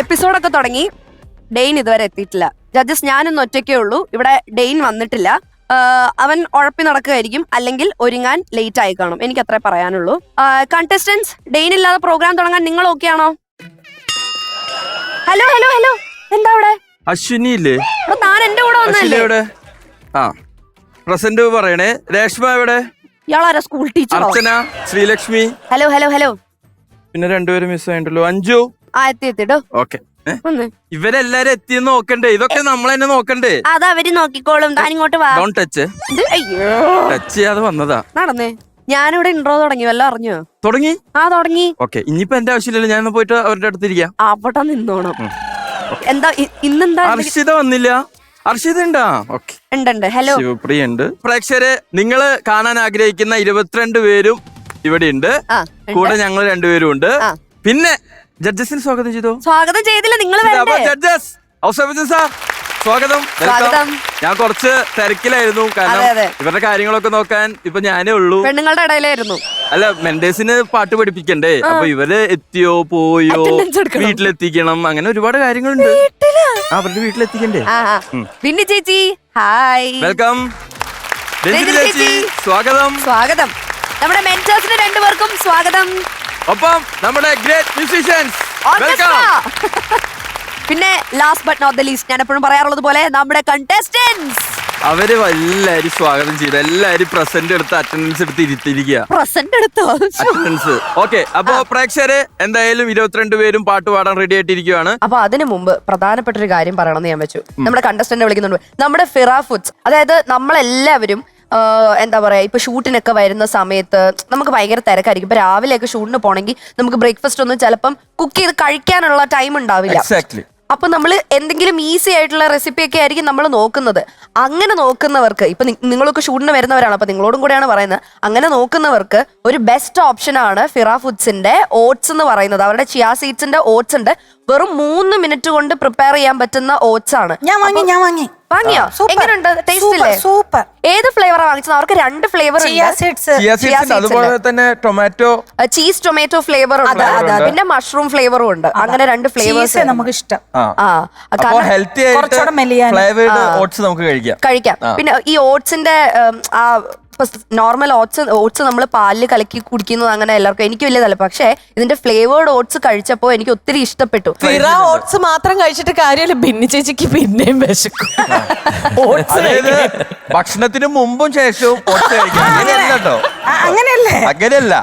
എപ്പിസോഡൊക്കെ തുടങ്ങി. ഡെയിൻ ഇതുവരെ എത്തിയിട്ടില്ല. ജഡ്ജസ് ഞാനൊന്ന് ഒറ്റയ്ക്കേ ഉള്ളൂ. ഇവിടെ ഡെയിൻ വന്നിട്ടില്ല. അവൻ ഉഴപ്പി നടക്കുകയായിരിക്കും, അല്ലെങ്കിൽ ഒരുങ്ങാൻ ലേറ്റ് ആയി കാണും. എനിക്ക് അത്രേ പറയാനുള്ളൂ. കണ്ടസ്റ്റൻസ്, ഡെയിൻ ഇല്ലാതെ പ്രോഗ്രാം തുടങ്ങാൻ നിങ്ങൾ ഓക്കെ ആണോ? ഹലോ ഹലോ ഹലോ, എന്താ അവിടെ? അശ്വിനി ഇല്ലേ? താൻ എന്റെ കൂടെ വന്നല്ലേ? ആ പ്രസന്റ് പറയണേ. രേഷ്മ എവിടെ? ഇയാളാരാ? School teacher. Archana, Sreelakshmi. Hello hello hello. പിന്നെ രണ്ടുപേരും മിസ് ആയിട്ടല്ലോ. അഞ്ജു. എത്തിട്ടോ. ഓക്കെ. ഇവരെല്ലാരും എത്തിയെന്ന് നോക്കണ്ടേ? ഇതൊക്കെ നമ്മൾ തന്നെ നോക്കണ്ടേ? അത് അവര് നോക്കിക്കോളും. താൻ ഇങ്ങോട്ട് വാ. Don't touch. ടച്ച് ചെയ്യാതെ വന്നതാ. നടന്നേ. ഞാനിവിടെ ഇൻട്രോ തുടങ്ങി. വല്ല അറിഞ്ഞോ? തുടങ്ങി. തുടങ്ങി. ഓക്കെ, ഇനിയിപ്പോ എന്റെ ആവശ്യമില്ലല്ലോ. ഞാൻ പോയിട്ട് അവരുടെ അടുത്തിരിക്കാം. അവിടെ നിന്നോണം. എന്താ ഇന്നെന്താ? അർഷിത വന്നില്ല. അർഷിത ഉണ്ടാ? ഓക്കെ, ഉണ്ട്. ഹലോ. ശിവപ്രിയ ഉണ്ട്. പ്രേക്ഷകരെ, നിങ്ങള് കാണാൻ ആഗ്രഹിക്കുന്ന 22 പേരും ഇവിടെ ഉണ്ട്. കൂടെ ഞങ്ങൾ രണ്ടുപേരും ഉണ്ട്. പിന്നെ ജഡ്ജസിന് സ്വാഗതം ചെയ്തോ? സ്വാഗതം ചെയ്തില്ല, നിങ്ങൾ ജഡ്ജസ്. സ്വാഗതം. ഞാൻ കുറച്ച് തിരക്കിലായിരുന്നു, കാരണം ഇവരുടെ കാര്യങ്ങളൊക്കെ നോക്കാൻ ഇപ്പൊ ഞാനേ ഉള്ളൂ. പെണ്ണുങ്ങളുടെ ഇടയിലായിരുന്നു. അല്ല, മെന്റേഴ്സിന് പാട്ട് പഠിപ്പിക്കണ്ടേ? അപ്പൊ ഇവര് എത്തിയോ പോയോ, വീട്ടിലെത്തിക്കണം, അങ്ങനെ ഒരുപാട് കാര്യങ്ങളുണ്ട്. അവരുടെ വീട്ടിലെത്തിക്കണ്ടേ? പിന്നെ ചേച്ചി ഹായ്, വെൽക്കം. ചേച്ചി സ്വാഗതം. സ്വാഗതം. നമ്മുടെ മെന്റേഴ്സിന് രണ്ടുപേർക്കും സ്വാഗതം. ഒപ്പം നമ്മുടെ ഗ്രേറ്റ് മ്യൂസീഷ്യൻസ്, വെൽക്കം. പിന്നെ last but not the least, ഞാൻ എപ്പോഴും പറയാറുള്ളത് പോലെ നമ്മുടെ കണ്ടസ്റ്റന്റ്സ്. അവര് എല്ലാരും സ്വാഗതം ചെയ്ത് എല്ലാരും പ്രസന്റ് എടുത്ത് അറ്റൻഡൻസ് എടുത്ത് ഇരുത്തിയിരിക്കുക. പ്രസന്റ് എടുത്തോ? അറ്റൻഡൻസ്. ഓക്കെ, അപ്പൊ പ്രേക്ഷകര് എന്തായാലും 22 പേരും പാട്ട് പാടാൻ റെഡി ആയിട്ടിരിക്കുകയാണ്. അപ്പൊ അതിനു മുമ്പ് പ്രധാനപ്പെട്ട ഒരു കാര്യം പറയണമെന്ന് ഞാൻ വെച്ചു. നമ്മുടെ കണ്ടസ്റ്റന്റ് വിളിക്കുന്നുണ്ട്, നമ്മുടെ ഫിറ ഫുഡ്സ്. അതായത് നമ്മളെല്ലാവരും എന്താ പറയാ, ഇപ്പൊ ഷൂട്ടിനൊക്കെ വരുന്ന സമയത്ത് നമുക്ക് ഭയങ്കര തിരക്കായിരിക്കും. ഇപ്പൊ രാവിലെയൊക്കെ ഷൂട്ടിന് പോണെങ്കിൽ നമുക്ക് ബ്രേക്ക്ഫാസ്റ്റ് ഒന്നും ചിലപ്പം കുക്ക് ചെയ്ത് കഴിക്കാനുള്ള ടൈം ഉണ്ടാവില്ല. അപ്പൊ നമ്മൾ എന്തെങ്കിലും ഈസി ആയിട്ടുള്ള റെസിപ്പി ഒക്കെ ആയിരിക്കും നമ്മൾ നോക്കുന്നത്. അങ്ങനെ നോക്കുന്നവർക്ക്, ഇപ്പൊ നിങ്ങളൊക്കെ ഷൂട്ടിന് വരുന്നവരാണ്, അപ്പൊ നിങ്ങളോടും കൂടെയാണ് പറയുന്നത്, അങ്ങനെ നോക്കുന്നവർക്ക് ഒരു ബെസ്റ്റ് ഓപ്ഷൻ ആണ് ഫിറ ഫുഡ്സിന്റെ ഓട്സ് എന്ന് പറയുന്നത്. അവരുടെ ചിയാ സീഡ്സിന്റെ ഓട്സ് ഉണ്ട്. വെറും 3 മിനിറ്റ് കൊണ്ട് പ്രിപ്പയർ ചെയ്യാൻ പറ്റുന്ന ഓട്സ് ആണ്. ഞാൻ വാങ്ങിയോ? എങ്ങനെയുണ്ട്? ടേസ്റ്റ് ഇല്ലേ? സൂപ്പർ. ഏത് ഫ്ലേവറാ വാങ്ങിച്ചത്? അവർക്ക് 2 ഫ്ലേവർ ഉണ്ട്. അതുപോലെ തന്നെ ടൊമാറ്റോ, ചീസ് ടൊമാറ്റോ ഫ്ലേവർ ഉണ്ട്, പിന്നെ മഷ്റൂം ഫ്ലേവറും ഉണ്ട്. അങ്ങനെ 2 ഫ്ലേവേഴ്സ് നമുക്ക് ഇഷ്ടം. ഹെൽത്തി ഫ്ലേവേർഡ് ഓട്സ് നമുക്ക് കഴിക്കാം. പിന്നെ ഈ ഓട്സിന്റെ നോർമൽ ഓട്സ് നമ്മൾ പാലിൽ കലക്കി കുടിക്കുന്നത് അങ്ങനെ എല്ലാവർക്കും, എനിക്ക് വലിയ തല. പക്ഷെ ഇതിന്റെ ഫ്ലേവേർഡ് ഓട്സ് കഴിച്ചപ്പോ എനിക്ക് ഒത്തിരി ഇഷ്ടപ്പെട്ടു. ഓട്സ് മാത്രം കഴിച്ചിട്ട് കാര്യമില്ല, ഭിന്നി ചേച്ചിക്ക് പിന്നെയും വിശക്കും. ഭക്ഷണത്തിന് മുമ്പും ശേഷവും ഓട്സ് കഴിക്കാം. അങ്ങനെയല്ല.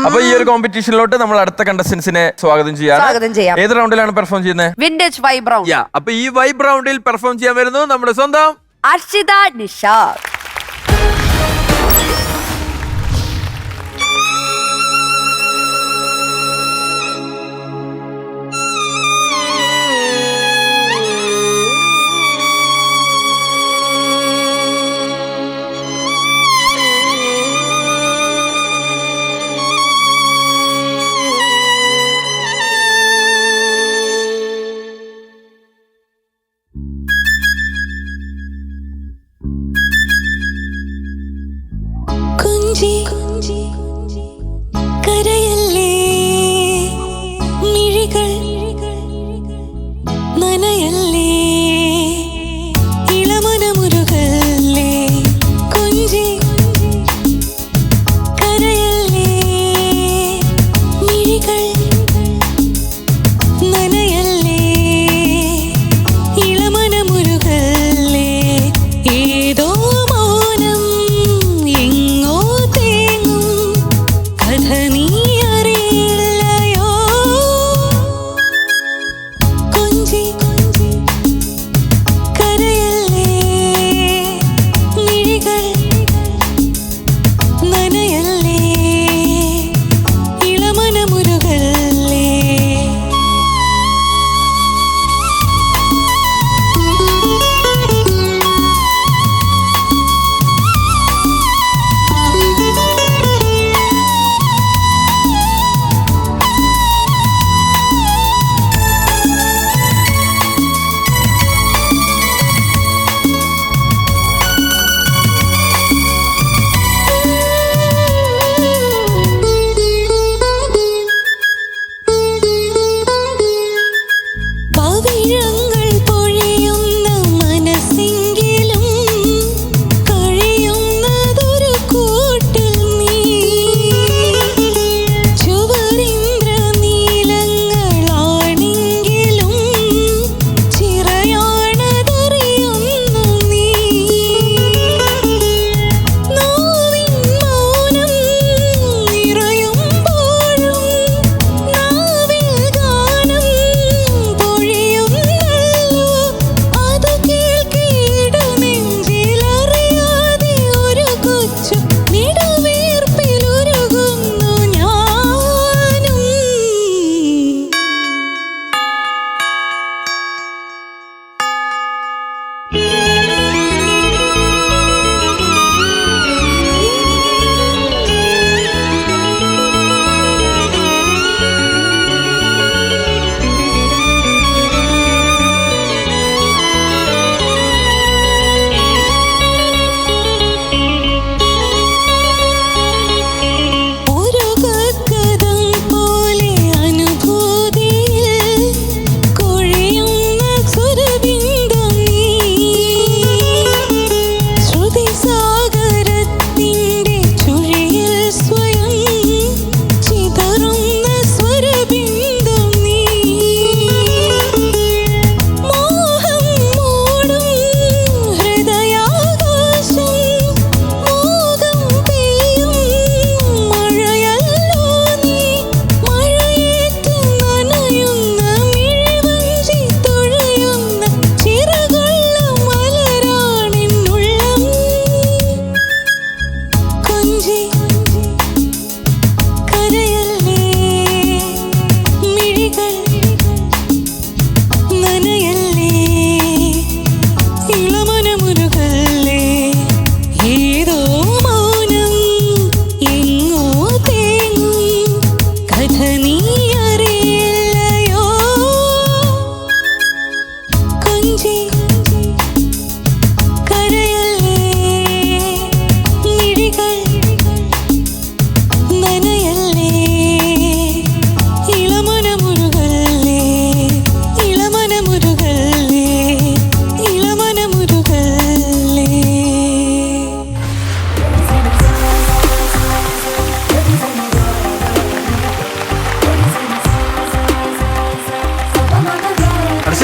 അപ്പൊ ഈ ഒരു കോമ്പറ്റീഷനിലോട്ട് നമ്മൾ അടുത്ത കണ്ടസ്റ്റൻസിനെ സ്വാഗതം ചെയ്യാം. ഏത് റൗണ്ടിലാണ് പെർഫോം ചെയ്യുന്നത്? Vintage vibe round. അപ്പൊ ഈ വൈബ് റൗണ്ടിൽ പെർഫോം ചെയ്യാൻ വരുന്നു നമ്മുടെ സ്വന്തം അർഷിത നിഷാദ്. കരയല്ലേ മിഴികൾ നനയല്ലേ ഇളമനമുരുകല്ലേ കൊഞ്ചി കരയല്ലേ മിഴികൾ നനയല്ലേ ഇളമനമുരുകല്ലേ ഏതോ മൗനം എങ്ങോ തേങ്ങും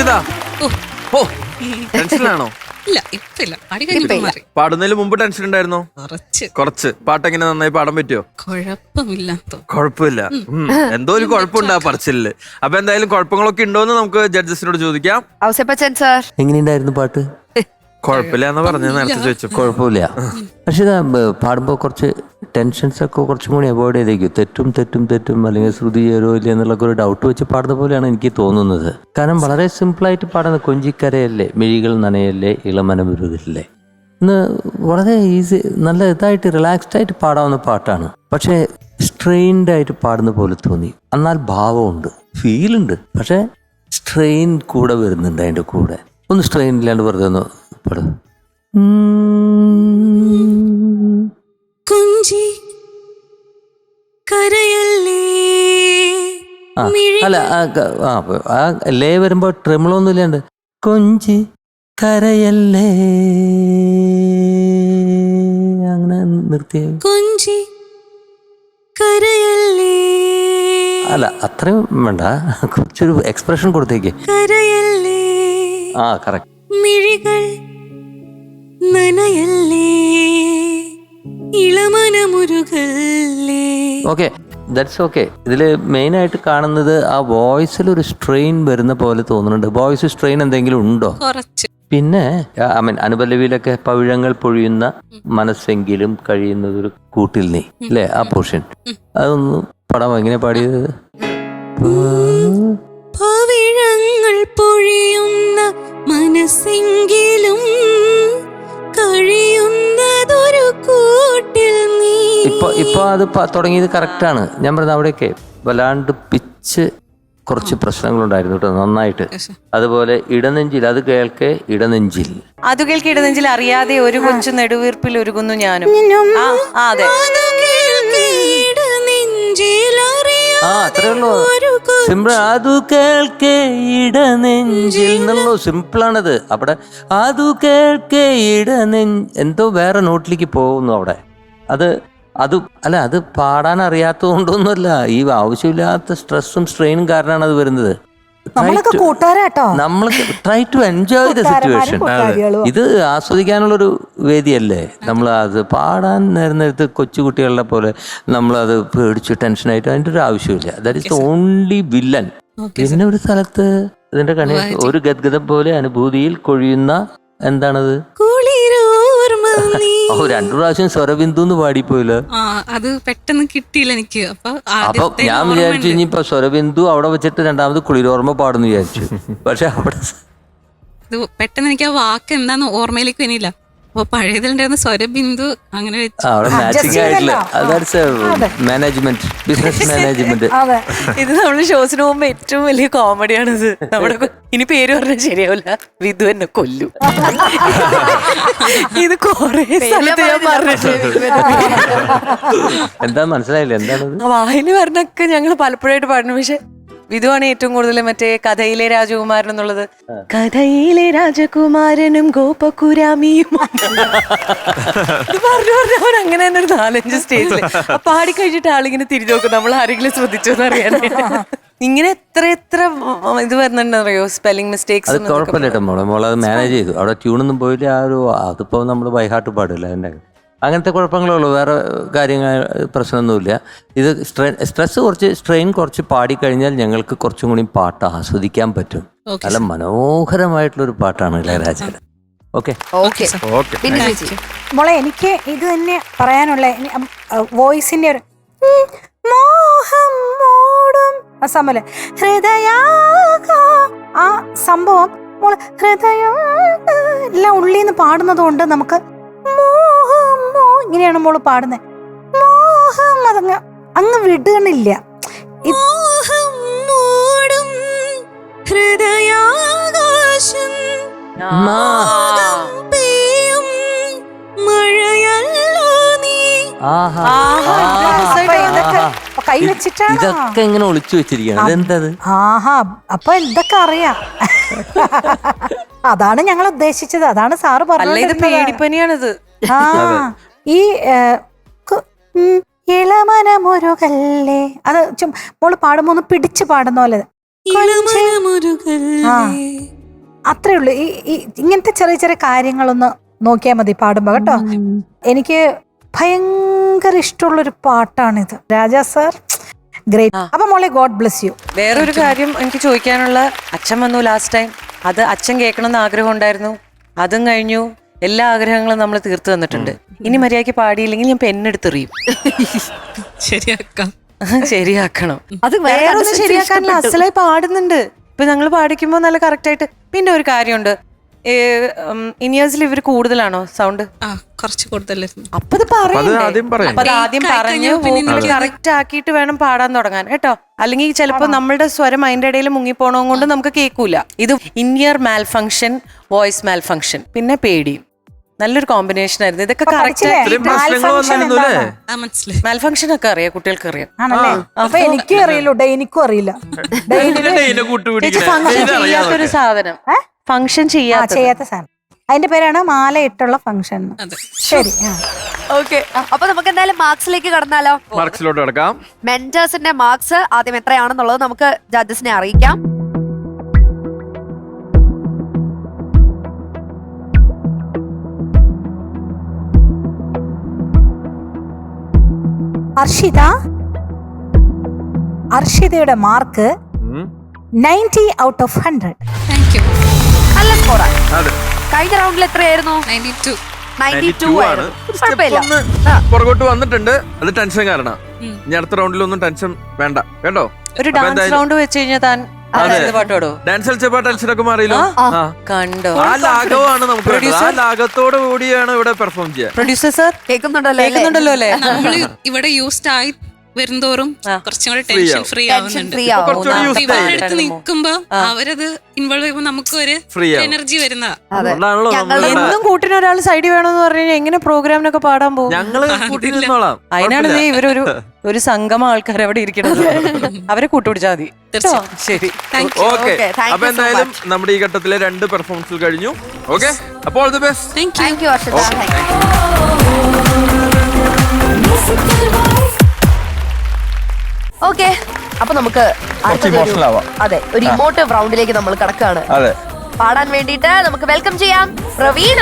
അർച്ചിത ഓ ടെൻഷനിലാണോ? ഇല്ല ഇപ്പൊ ഇല്ല പാടി കഴിഞ്ഞപ്പോ മാറി. പാടുന്നതിന് മുമ്പ് ടെൻഷൻ ഉണ്ടായിരുന്നോ? കുറച്ച്. പാട്ടെങ്ങനെ നന്നായി പാടാൻ പറ്റുമോ? കുഴപ്പമില്ല. എന്തോ ഒരു കുഴപ്പമുണ്ട് ആ പറച്ചില്. അപ്പൊ എന്തായാലും കുഴപ്പങ്ങളൊക്കെ ഉണ്ടോന്ന് നമുക്ക് ജഡ്ജസിനോട് ചോദിക്കാം. ഔസേപ്പച്ചൻ സാർ എങ്ങനെയുണ്ടായിരുന്നു പാട്ട്? കുഴപ്പമില്ല എന്ന് പറഞ്ഞത് നേരത്തെ ചോദിച്ചു. കുഴപ്പമില്ല. പക്ഷെ പാടുമ്പോൾ കുറച്ച് ടെൻഷൻസ് ഒക്കെ കുറച്ചും കൂടി അവോയ്ഡ് ചെയ്തേക്കും. തെറ്റും അല്ലെങ്കിൽ ശ്രുതി ചേരോ ഇല്ല എന്നുള്ള ഒരു ഡൗട്ട് വെച്ച് പാടുന്ന പോലെയാണ് എനിക്ക് തോന്നുന്നത്. കാരണം വളരെ സിമ്പിളായിട്ട് പാടുന്ന കൊഞ്ചിക്കരയല്ലേ, മിഴികൾ നനയല്ലേ, ഇളമനമുരുകില്ലേ ഇന്ന് വളരെ ഈസി, നല്ല ഇതായിട്ട് റിലാക്സ്ഡ് ആയിട്ട് പാടാവുന്ന പാട്ടാണ്. പക്ഷേ സ്ട്രെയിൻഡ് ആയിട്ട് പാടുന്ന പോലെ തോന്നി. എന്നാൽ ഭാവമുണ്ട്, ഫീലുണ്ട്, പക്ഷെ സ്ട്രെയിൻ കൂടെ വരുന്നുണ്ട്. അതിൻ്റെ കൂടെ ഒന്ന് സ്ട്രെയിൻ ഇല്ലാണ്ട് വെറുതെ ഒന്ന് പാടും. കുഞ്ചി കരയല്ലേ. അല്ല ലേ വരുമ്പോ ട്രെമിളൊന്നും ഇല്ലാണ്ട് കൊഞ്ചി കരയല്ലേ അങ്ങനെ നിർത്തിയ കുഞ്ചി കരയല്ലേ. അല്ല അത്രയും വേണ്ട, കുറച്ചൊരു എക്സ്പ്രഷൻ കൊടുത്തേക്ക്. കരയല്ലേ. കറക്റ്റ്. മിഴികൾ നനയല്ലേ, ഇളമനമുരുകല്ലേ. Okay, that's okay. ഇതിൽ മെയിനായിട്ട് കാണുന്നത് ആ വോയിസിൽ ഒരു സ്ട്രെയിൻ വരുന്ന പോലെ തോന്നുന്നുണ്ട്. വോയിസ് സ്ട്രെയിൻ എന്തെങ്കിലും ഉണ്ടോ? പിന്നെ അനുപല്ലവിയിലൊക്കെ പവിഴങ്ങൾ പൊഴിയുന്ന മനസ്സെങ്കിലും കഴിയുന്നതൊരു കൂട്ടിൽ നീ അല്ലേ, ആ പോർഷൻ അതൊന്ന് പാടാമോ? എങ്ങനെ പാടിയത്? പവിഴങ്ങൾ പൊഴിയുന്ന മനസ്സെങ്കിലും കഴിയുന്നതൊരു കൂട്ടിൽ നീ. ഇപ്പൊ അത് തുടങ്ങിയത് കറക്റ്റാണ്. ഞാൻ പറഞ്ഞത് അവിടെയൊക്കെ വല്ലാണ്ട് പിച്ച് കുറച്ച് പ്രശ്നങ്ങളുണ്ടായിരുന്നു കേട്ടോ, നന്നായിട്ട്. അതുപോലെ ഇടനെഞ്ചിൽ അത് കേൾക്കെ ഇടനെഞ്ചിൽ ഇടനെഞ്ചിൽ അറിയാതെ ഒരു കൊച്ചു നെടുവീർപ്പിൽ ഒരുങ്ങുന്നു ഞാനും. അതെ, അത്രേ ഉള്ളൂ. സിമ്പിൾ. അതു കേൾക്കെ ഇടനെഞ്ചിൽ എന്നുള്ളൂ, സിമ്പിളാണത്. അവിടെ അതു കേൾക്കെ എന്തോ വേറെ നോട്ടിലേക്ക് പോകുന്നു അവിടെ. അത് പാടാൻ അറിയാത്തത് കൊണ്ടൊന്നുമല്ല, ഈ ആവശ്യമില്ലാത്ത സ്ട്രെസ്സും സ്ട്രെയിനും കാരണമാണ് അത് വരുന്നത്. നമ്മൾ try to enjoy the situation. ഇത് ആസ്വദിക്കാനുള്ളൊരു വേദിയല്ലേ. നമ്മൾ അത് പാടാൻ നേരത്ത് കൊച്ചുകുട്ടികളുടെ പോലെ നമ്മളത് പേടിച്ച് ടെൻഷനായിട്ട് അതിൻ്റെ ഒരു ആവശ്യമില്ല. That is the only villain. പിന്നെ ഒരു സ്ഥലത്ത് ഇതിന്റെ കണി ഒരു ഗദ്ഗതം പോലെ അനുഭൂതിയിൽ കൊഴിയുന്ന എന്താണത്? രണ്ടു പ്രാവശ്യം സ്വരബിന്ദു എന്ന് പാടിപ്പോയില്ല. അത് പെട്ടെന്ന് കിട്ടിയില്ല എനിക്ക്. അപ്പൊ ഞാൻ വിചാരിച്ചു ഇനിയിപ്പോ സ്വരബിന്ദു അവിടെ വെച്ചിട്ട് രണ്ടാമത് കുളിരോർമ്മ പാടുന്നു വിചാരിച്ചു. പക്ഷെ അവിടെ പെട്ടെന്ന് എനിക്ക് ആ വാക്ക് എന്താന്ന് ഓർമ്മയിലേക്ക് വരില്ല. അപ്പൊ പഴയതിലുണ്ടായിരുന്ന സ്വരബിന്ദു അങ്ങനെ മാനേജ്മെന്റ്, ബിസിനസ് മാനേജ്മെന്റ്. ഇത് നമ്മള് ഷോസിന് പോകുമ്പോ ഏറ്റവും വലിയ കോമഡിയാണ് ഇത്. നമ്മുടെ ഇനി പേര് പറഞ്ഞാൽ ശരിയാവില്ല, വിധു എന്നെ കൊല്ലും. ഇത് കൊറേ സ്ഥലത്ത് ഞാൻ പറഞ്ഞിട്ടുണ്ട്. എന്താ മനസ്സിലായില്ല എന്താണ് വായില് പറഞ്ഞൊക്കെ ഞങ്ങൾ പലപ്പോഴായിട്ട് പാടുന്നു. പക്ഷെ വിധുവാണ് ഏറ്റവും കൂടുതൽ മറ്റേ കഥയിലെ രാജകുമാരൻ എന്നുള്ളത്. കഥയിലെ രാജകുമാരനും ഗോപകുരാമിയും പറഞ്ഞവൻ അങ്ങനെ തന്നെ ഒരു 4-5 സ്റ്റേജില് പാടി കഴിഞ്ഞിട്ട് ആളിങ്ങനെ തിരിഞ്ഞു നോക്കും, നമ്മൾ ആരെങ്കിലും ശ്രദ്ധിച്ചോന്ന് അറിയാൻ. ഇങ്ങനെ എത്ര ഇത് വരുന്നുണ്ടോ സ്പെല്ലിംഗ് മിസ്റ്റേക്സ്. അത് കുഴപ്പമില്ല മോളെ, അത് മാനേജ് ചെയ്തു. അവിടെ ട്യൂണൊന്നും പോയില്ല. അതിപ്പോ നമ്മൾ ബൈഹാർട്ട് പാടില്ല, അതിന്റെ അങ്ങനത്തെ കുഴപ്പങ്ങളേ ഉള്ളൂ. വേറെ കാര്യങ്ങൾ പ്രശ്നമൊന്നുമില്ല. ഇത് സ്ട്രെയിൻ കുറച്ച് പാടിക്കഴിഞ്ഞാൽ ഞങ്ങൾക്ക് കുറച്ചും കൂടി പാട്ട് ആസ്വദിക്കാൻ പറ്റും. നല്ല മനോഹരമായിട്ടുള്ളൊരു പാട്ടാണ് ഇളയരാജയുടെ. ഓക്കെ. മോളെ, എനിക്ക് ഇത് തന്നെ പറയാനുള്ള വോയിസിന്റെ ഒരു മോഹം മൂടും ആ സമയം ആ സംഭവം മോളെ ഹൃദയം എല്ലാം ഉള്ളിന്ന് പാടുന്നത് കൊണ്ട് നമുക്ക് ഇങ്ങനെയാണ് മോള് പാടുന്നത്. മോഹം അതങ്ങ് വിടുകണില്ല. കൈ വെച്ചിട്ടാണ് ഇതൊക്കെ ഇങ്ങനെ ഒളിച്ചു വെച്ചിരിക്കുകയാണ്. അതെന്തത്? അപ്പൊ ഇതൊക്കെ അറിയാം. അതാണ് ഞങ്ങൾ ഉദ്ദേശിച്ചത്. അതാണ് സാറ് പറഞ്ഞത്. പേടിപ്പനിയാണിത്. ഈ ഇളമനമുരുകല്ലേ അത് മോള് പാടുമ്പോ ഒന്ന് പിടിച്ച് പാടുന്ന പോലെ. ഇളമനമുരുകല്ലേ അത്രേ ഉള്ളൂ. ഈ ഇങ്ങനത്തെ ചെറിയ ചെറിയ കാര്യങ്ങളൊന്ന് നോക്കിയാൽ മതി പാടുമ്പോ കേട്ടോ. എനിക്ക് ഭയങ്കര ഇഷ്ടമുള്ളൊരു പാട്ടാണിത്. Raja sir great. അപ്പൊ മോളെ ഗോഡ് ബ്ലെസ് യു. വേറൊരു കാര്യം എനിക്ക് ചോദിക്കാനുള്ള, അച്ഛൻ വന്നു ലാസ്റ്റ് ടൈം, അത് അച്ഛൻ കേൾക്കണമെന്ന് ആഗ്രഹം ഉണ്ടായിരുന്നു, അതും കഴിഞ്ഞു. എല്ലാ ആഗ്രഹങ്ങളും നമ്മൾ തീർത്തു തന്നിട്ടുണ്ട്. ഇനി മര്യാദയ്ക്ക് പാടിയില്ലെങ്കിൽ ഞാൻ പെണ്ണെടുത്തെറിയും. ശരിയാക്കണം. അത് വേറൊന്നും ശരിയാക്കാനില്ല, അസലായി പാടുന്നുണ്ട്. ഇപ്പൊ ഞങ്ങൾ പാടിക്കുമ്പോ നല്ല കറക്റ്റ് ആയിട്ട്. പിന്നെ ഒരു കാര്യമുണ്ട്, ഇനിയേഴ്സിൽ ഇവർ കൂടുതലാണോ സൗണ്ട്? കുറച്ച് കൂടുതലായിരുന്നു. അപ്പൊ അത് ആദ്യം പറഞ്ഞു കറക്റ്റ് ആക്കിയിട്ട് വേണം പാടാൻ തുടങ്ങാൻ കേട്ടോ. അല്ലെങ്കിൽ ചിലപ്പോ നമ്മളുടെ സ്വരം അതിന്റെ ഇടയിൽ മുങ്ങിപ്പോണോ കൊണ്ട് നമുക്ക് കേൾക്കൂല. ഇത് ഇന്നിയർ മാൽ ഫംഗ്ഷൻ, വോയിസ് മാൽ ഫംഗ്ഷൻ, പിന്നെ പേടിയും. നല്ലൊരു കോമ്പിനേഷൻ ആയിരുന്നു. ഇതൊക്കെ കറക്റ്റ്. മാൽ ഫംഗ്ഷൻ ഒക്കെ അറിയാം, കുട്ടികൾക്ക് അറിയാം. ആണല്ലേ? അപ്പൊ എനിക്കും അറിയില്ല, ഡെയിനിക്കും അറിയില്ല. ഫംഗ്ഷൻ ചെയ്യാത്തൊരു സാധനം, ഫംഗ്ഷൻ ചെയ്യാത്ത സാധനം, അതിന്റെ പേരാണ് മാല ഇട്ടുള്ള ഫംഗ്ഷൻ. ശരി, ഓക്കെ. അപ്പൊ നമുക്ക് എന്തായാലും മാർക്സിലേക്ക് കടന്നാലോ? മാർക്സിലോട്ട് കിടക്കാം. മെന്റേഴ്സിന്റെ മാർക്സ് ആദ്യം എത്രയാണെന്നുള്ളത് നമുക്ക് ജഡ്ജസിനെ അറിയിക്കാം. അർഷിതയുടെ മാർക്ക് 90 ഔട്ട് ഓഫ് 100. നല്ല സ്കോറാണ്. കഴിഞ്ഞ റൗണ്ടിൽ എത്രയായിരുന്നു? 92 ആണ്. പുറകോട്ട് വന്നിട്ടുണ്ട്. അത് ടെൻഷൻ കാരണം. ഇനി അടുത്ത റൗണ്ടിലൊന്നും ടെൻഷൻ വേണ്ട കേട്ടോ. ഒരു ഡാൻസ് റൗണ്ട് വെച്ച് കഴിഞ്ഞാൽ താൻ പാട്ടോടോ? ഡാൻസ് കളിച്ചപ്പോ ടെൻഷനൊക്കെ മാറിയല്ലോ. കണ്ടോ? ആ ലാഘവമാണ് നമുക്ക് വേണ്ടത്. ആ ലാഘവത്തോട് കൂടിയാണ് ഇവിടെ പെർഫോം ചെയ്യാൻ. പ്രൊഡ്യൂസർ സാർ കേൾക്കുന്നുണ്ടല്ലോ അല്ലേ? നമ്മൾ ഇവിടെ യൂസ്ഡ് ആയി വരുന്തോറും കുറച്ചും കൂടെ ടെൻഷൻ ഫ്രീ ആവുന്നുണ്ട്. ഇവരുടെ അടുത്ത് നിൽക്കുമ്പോ അവരത് ഇൻവോൾവ് ചെയ്യുമ്പോ നമുക്ക് ഒരു എനർജി വരുന്ന. എന്നും കൂട്ടിന് ഒരാൾ സൈഡിൽ വേണമെന്ന് പറഞ്ഞു കഴിഞ്ഞാൽ എങ്ങനെ പ്രോഗ്രാമിനൊക്കെ പാടാൻ പോകും? അതിനാണ് ഒരു സംഗമ ആൾക്കാർ അവിടെ ഇരിക്കുന്നത്. അവരെ കൂട്ടുപിടിച്ചാൽ മതി. ശരി, ഓക്കെ. അപ്പൊ എന്തായാലും നമ്മുടെ ഈ ഘട്ടത്തിലെ 2 പെർഫോമൻസുകൾ കഴിഞ്ഞു. ഓക്കെ, അപ്പോൾ all the best. Thank you Arshitha. Okay, അപ്പൊ നമുക്ക് അതെ ഒരു ഇമോട്ടീവ് റൗണ്ടിലേക്ക് നമ്മൾ കടക്കാണ്. പാടാൻ വേണ്ടിയിട്ട് നമുക്ക് വെൽക്കം ചെയ്യാം പ്രവീണ.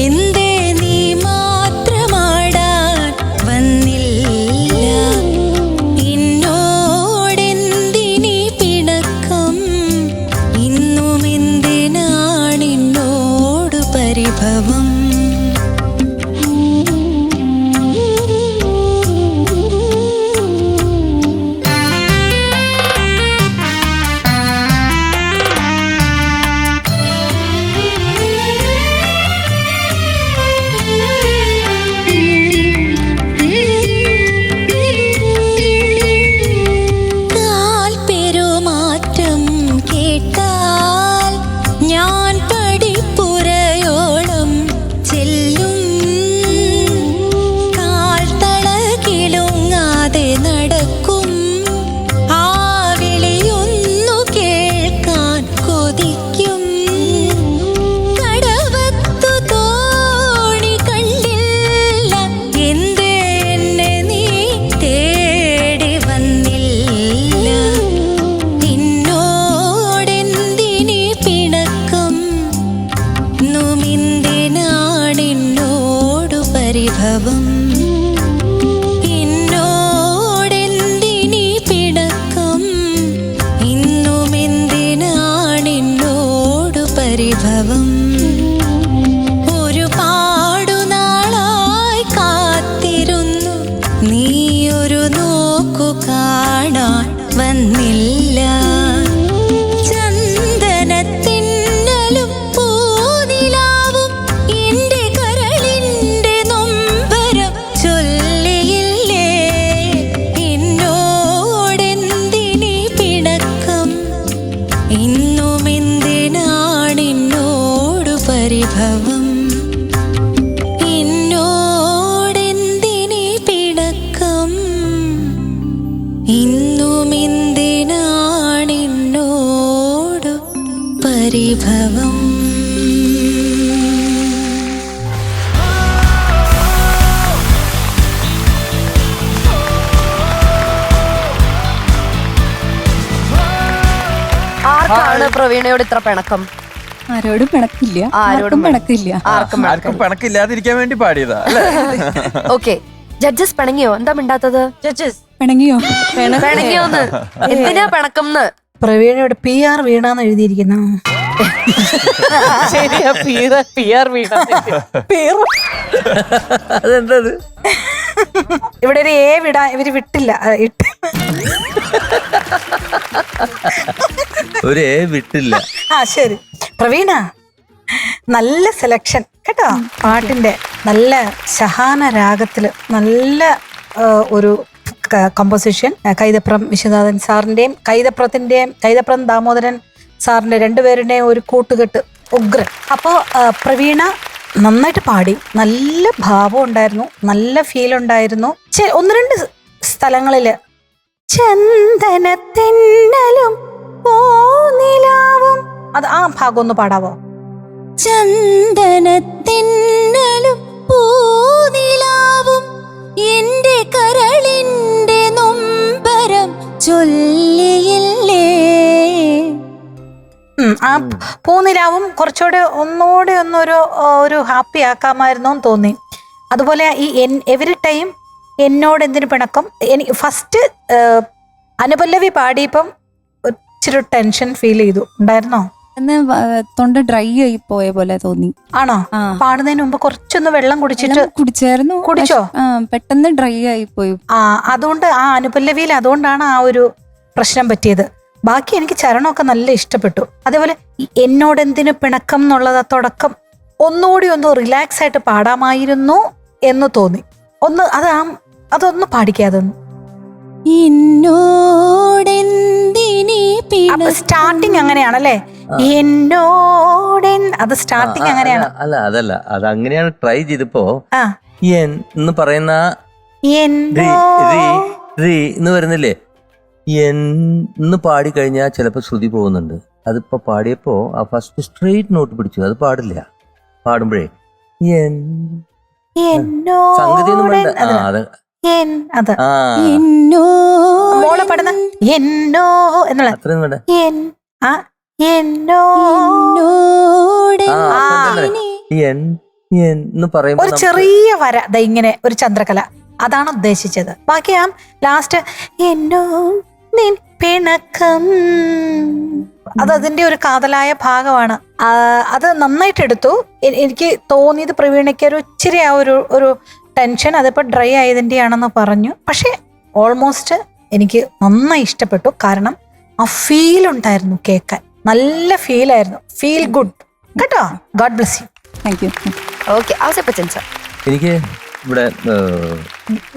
എന്തേ നീ മാത്രമാടാൻ വന്നില്ല ആർക്കാണ് പ്രവീണയോട് ഇത്ര പിണക്കം? ആരോടും പിണക്കില്ല, ആരോടും പിണക്കില്ല. ആർക്കും ആർക്കും പിണക്കില്ലാതിരിക്കാൻ വേണ്ടി പാടിയതാ അല്ലേ? ഓക്കെ, ജഡ്ജസ് പിണങ്ങിയോ? എന്താ മിണ്ടാത്തത്? ജഡ്ജസ് പിണങ്ങിയോ? പിണങ്ങിയോന്ന്? എന്തിനാ പിണക്കംന്ന്? പ്രവീണയുടെ PR വീണാന്ന് എഴുതിയിരിക്കുന്ന ശരിയാ, PR വീണ. അതെന്തത്? ഇവിടെ ഒരു വിടാ ഇവര് വിട്ടില്ല. ഒരു വിട്ടില്ല. ശരി പ്രവീണ, നല്ല സെലക്ഷൻ കേട്ടോ. പാട്ടിന്റെ നല്ല ശഹാന രാഗത്തില് നല്ല ഒരു കമ്പോസിഷൻ. കൈതപ്രം വിശ്വനാഥൻ സാറിന്റെയും കൈതപ്രം ദാമോദരൻ സാറിന്റെ രണ്ടുപേരുടെയും ഒരു കൂട്ടുകെട്ട് ഉഗ്രൻ. അപ്പോൾ പ്രവീണ നന്നായിട്ട് പാടി, നല്ല ഭാവം ഉണ്ടായിരുന്നു, നല്ല ഫീൽ ഉണ്ടായിരുന്നു. ഒന്ന് രണ്ട് സ്ഥലങ്ങളില് ചന്ദനത്തെന്നലും പൂനിലാവും, അത് ആ ഭാഗം ഒന്ന് പാടാവോ? ചന്ദനത്തെന്നലും പൂനിലാവും എന്റെ കരളിന്റെ നൊമ്പരം ചൊല്ലിയില്ലേ. ആ പൂനിലാവും കുറച്ചുകൂടെ ഒന്നുകൂടെ ഒരു ഹാപ്പി ആക്കാമായിരുന്നു എന്ന് തോന്നി. അതുപോലെ ഈ എവരി ടൈം എന്നോട് എന്തിനു പിണക്കം. എനിക്ക് ഫസ്റ്റ് അനുപല്ലവി പാടിയപ്പം ഇച്ചിരി ടെൻഷൻ ഫീൽ ചെയ്തു. ഉണ്ടായിരുന്നോ? തൊണ്ട ഡ്രൈ ആയി പോയ പോലെ തോന്നി. ആണോ? പാടുന്നതിന് മുമ്പ് കുറച്ചൊന്ന് വെള്ളം കുടിച്ചായിരുന്നു. കുടിച്ചോ? പെട്ടെന്ന് ഡ്രൈ ആയി പോയി. അതുകൊണ്ട് ആ അനുപല്ലവിയിൽ അതുകൊണ്ടാണ് ആ ഒരു പ്രശ്നം പറ്റിയത്. ബാക്കി എനിക്ക് ചരണമൊക്കെ നല്ല ഇഷ്ടപ്പെട്ടു. അതേപോലെ എന്നോട് എന്തിനു പിണക്കം എന്നുള്ളത് തുടക്കം ഒന്നുകൂടി ഒന്ന് റിലാക്സ് ആയിട്ട് പാടാമായിരുന്നു എന്ന് തോന്നി. അതൊന്ന് പാടിക്കാതൊന്ന്. സ്റ്റാർട്ടിങ് അങ്ങനെയാണല്ലേ? അത് സ്റ്റാർട്ടിങ് അങ്ങനെയാണ്. അല്ല അതല്ല, അത് അങ്ങനെയാണ് ട്രൈ ചെയ്തപ്പോ എന്ന് പറയുന്ന എന്ന് വരുന്നില്ലേ, എന്ന് പാടി കഴിഞ്ഞാൽ ചിലപ്പോ ശ്രുതി പോകുന്നുണ്ട്. അതിപ്പോ പാടിയപ്പോ ആ ഫസ്റ്റ് സ്ട്രെയിറ്റ് നോട്ട് പിടിച്ചു. അത് പാടില്ല. പാടുമ്പോഴേ സംഗതി ഒന്നും വേണ്ട. മോളെ പാടുന്ന എന്നോ എന്നുള്ള അത്രയും വേണ്ട. എന്ന് പറയുമ്പോ ഒരു ചെറിയ വര ഇങ്ങനെ ഒരു ചന്ദ്രകല, അതാണ് ഉദ്ദേശിച്ചത്. ബാക്കി ആ ലാസ്റ്റ് എന്നോ നിൻ പിണക്കം, അതിന്റെ ഒരു കാതലായ ഭാഗമാണ്. അത് നന്നായിട്ട് എടുത്തു. എനിക്ക് തോന്നിയത് പ്രവീണയ്ക്ക് ഒരു ഇച്ചിരി ആ ഒരു ടെൻഷൻ അതിപ്പോ ഡ്രൈ ആയതിന്റെയാണെന്ന് പറഞ്ഞു. പക്ഷെ ഓൾമോസ്റ്റ് എനിക്ക് നന്നായി ഇഷ്ടപ്പെട്ടു. കാരണം ആ ഫീൽ ഉണ്ടായിരുന്നു കേൾക്കാൻ. നല്ല ഫീലായിരുന്നു. ഫീൽ ഗുഡ് കേട്ടോ. God bless you. Thank you. Okay, എനിക്ക് ഇവിടെ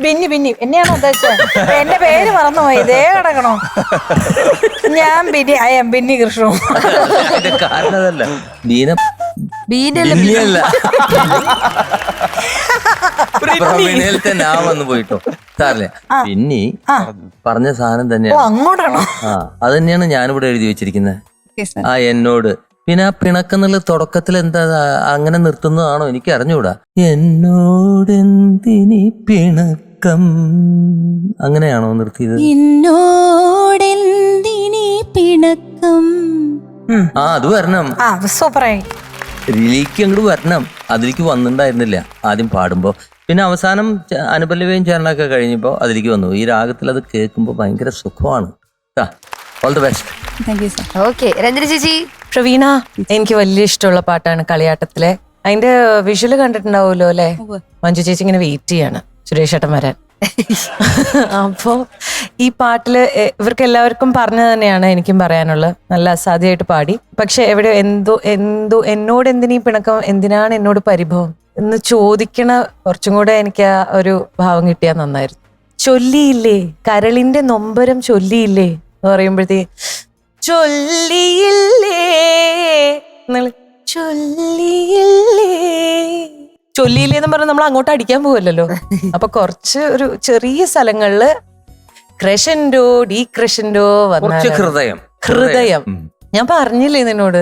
ബിന്നി എന്നെയാണോ ഉദ്ദേശിച്ചത്? എന്റെ പേര് മറന്നുപോയി. ഇതേ കിടക്കണോ? ഞാൻ ബിന്നി കൃഷ്ണ. കാരണം അതല്ല, പ്രവീണയിലത്തെ ഞാൻ വന്നു പോയിട്ടോ സാറില്ലേ. പിന്നെ പറഞ്ഞ സാധനം തന്നെയാണ്. അങ്ങോട്ടാണോ? അത് തന്നെയാണ് ഞാനിവിടെ എഴുതി വെച്ചിരിക്കുന്നത്. എന്നോട് പിന്നെ ആ പിണക്കെന്നുള്ള തുടക്കത്തിൽ എന്താ അങ്ങനെ നിർത്തുന്നതാണോ എനിക്ക് അറിഞ്ഞൂടാ. എന്നോടെന്തിനി പിണക്കം, അങ്ങനെയാണോ നിർത്തിയത്? എന്നോടെന്തിനി പിണക്കം. അത് വരണം. സൂപ്പറായി. ഇതിലേക്ക് അങ്ങോട്ട് വരണം. അതിലേക്ക് വന്നിട്ടുണ്ടായിരുന്നില്ല ആദ്യം പാടുമ്പോ. പിന്നെ അവസാനം അനുപല്ലവിയും ചരണമൊക്കെ കഴിഞ്ഞപ്പോ അതിലേക്ക് വന്നു. ഈ രാഗത്തിൽ അത് കേൾക്കുമ്പോ ഭയങ്കര സുഖമാണ്. All the best. Thank you sir. Okay, Ranjana ചേച്ചി. പ്രവീണ, എനിക്ക് വലിയ ഇഷ്ടമുള്ള പാട്ടാണ് കളിയാട്ടത്തിലെ. അതിന്റെ വിഷ്വല് കണ്ടിട്ടുണ്ടാവുമല്ലോ അല്ലെ? മഞ്ജു ചേച്ചി ഇങ്ങനെ വെയിറ്റ് ചെയ്യാണ് സുരേഷ് ഏട്ടൻ വരാൻ. അപ്പോ ഈ പാട്ടില് ഇവർക്ക് എല്ലാവർക്കും പറഞ്ഞു തന്നെയാണ് എനിക്കും പറയാനുള്ളത്. നല്ല അസാധ്യമായിട്ട് പാടി. പക്ഷെ എവിടെ എന്നോട് എന്തിനീ പിണക്കം, എന്തിനാണ് എന്നോട് പരിഭവം എന്ന് ചോദിക്കണ കുറച്ചും കൂടെ എനിക്ക് ആ ഒരു ഭാവം കിട്ടിയാൽ നന്നായിരുന്നു. ചൊല്ലിയില്ലേ കരളിന്റെ നൊമ്പരം ചൊല്ലിയില്ലേ എന്ന് പറയുമ്പോഴത്തേ ചൊല്ലിയില്ലേ ചൊല്ലിയില്ലേ എന്ന് പറഞ്ഞാൽ നമ്മൾ അങ്ങോട്ട് അടിക്കാൻ പോവല്ലോ. അപ്പൊ കുറച്ച് ഒരു ചെറിയ സ്ഥലങ്ങളില് ക്രഷൻഡോ ഡീക്രഷൻഡോ വന്ന ഹൃദയം ഞാൻ പറഞ്ഞില്ലേ നിന്നോട്,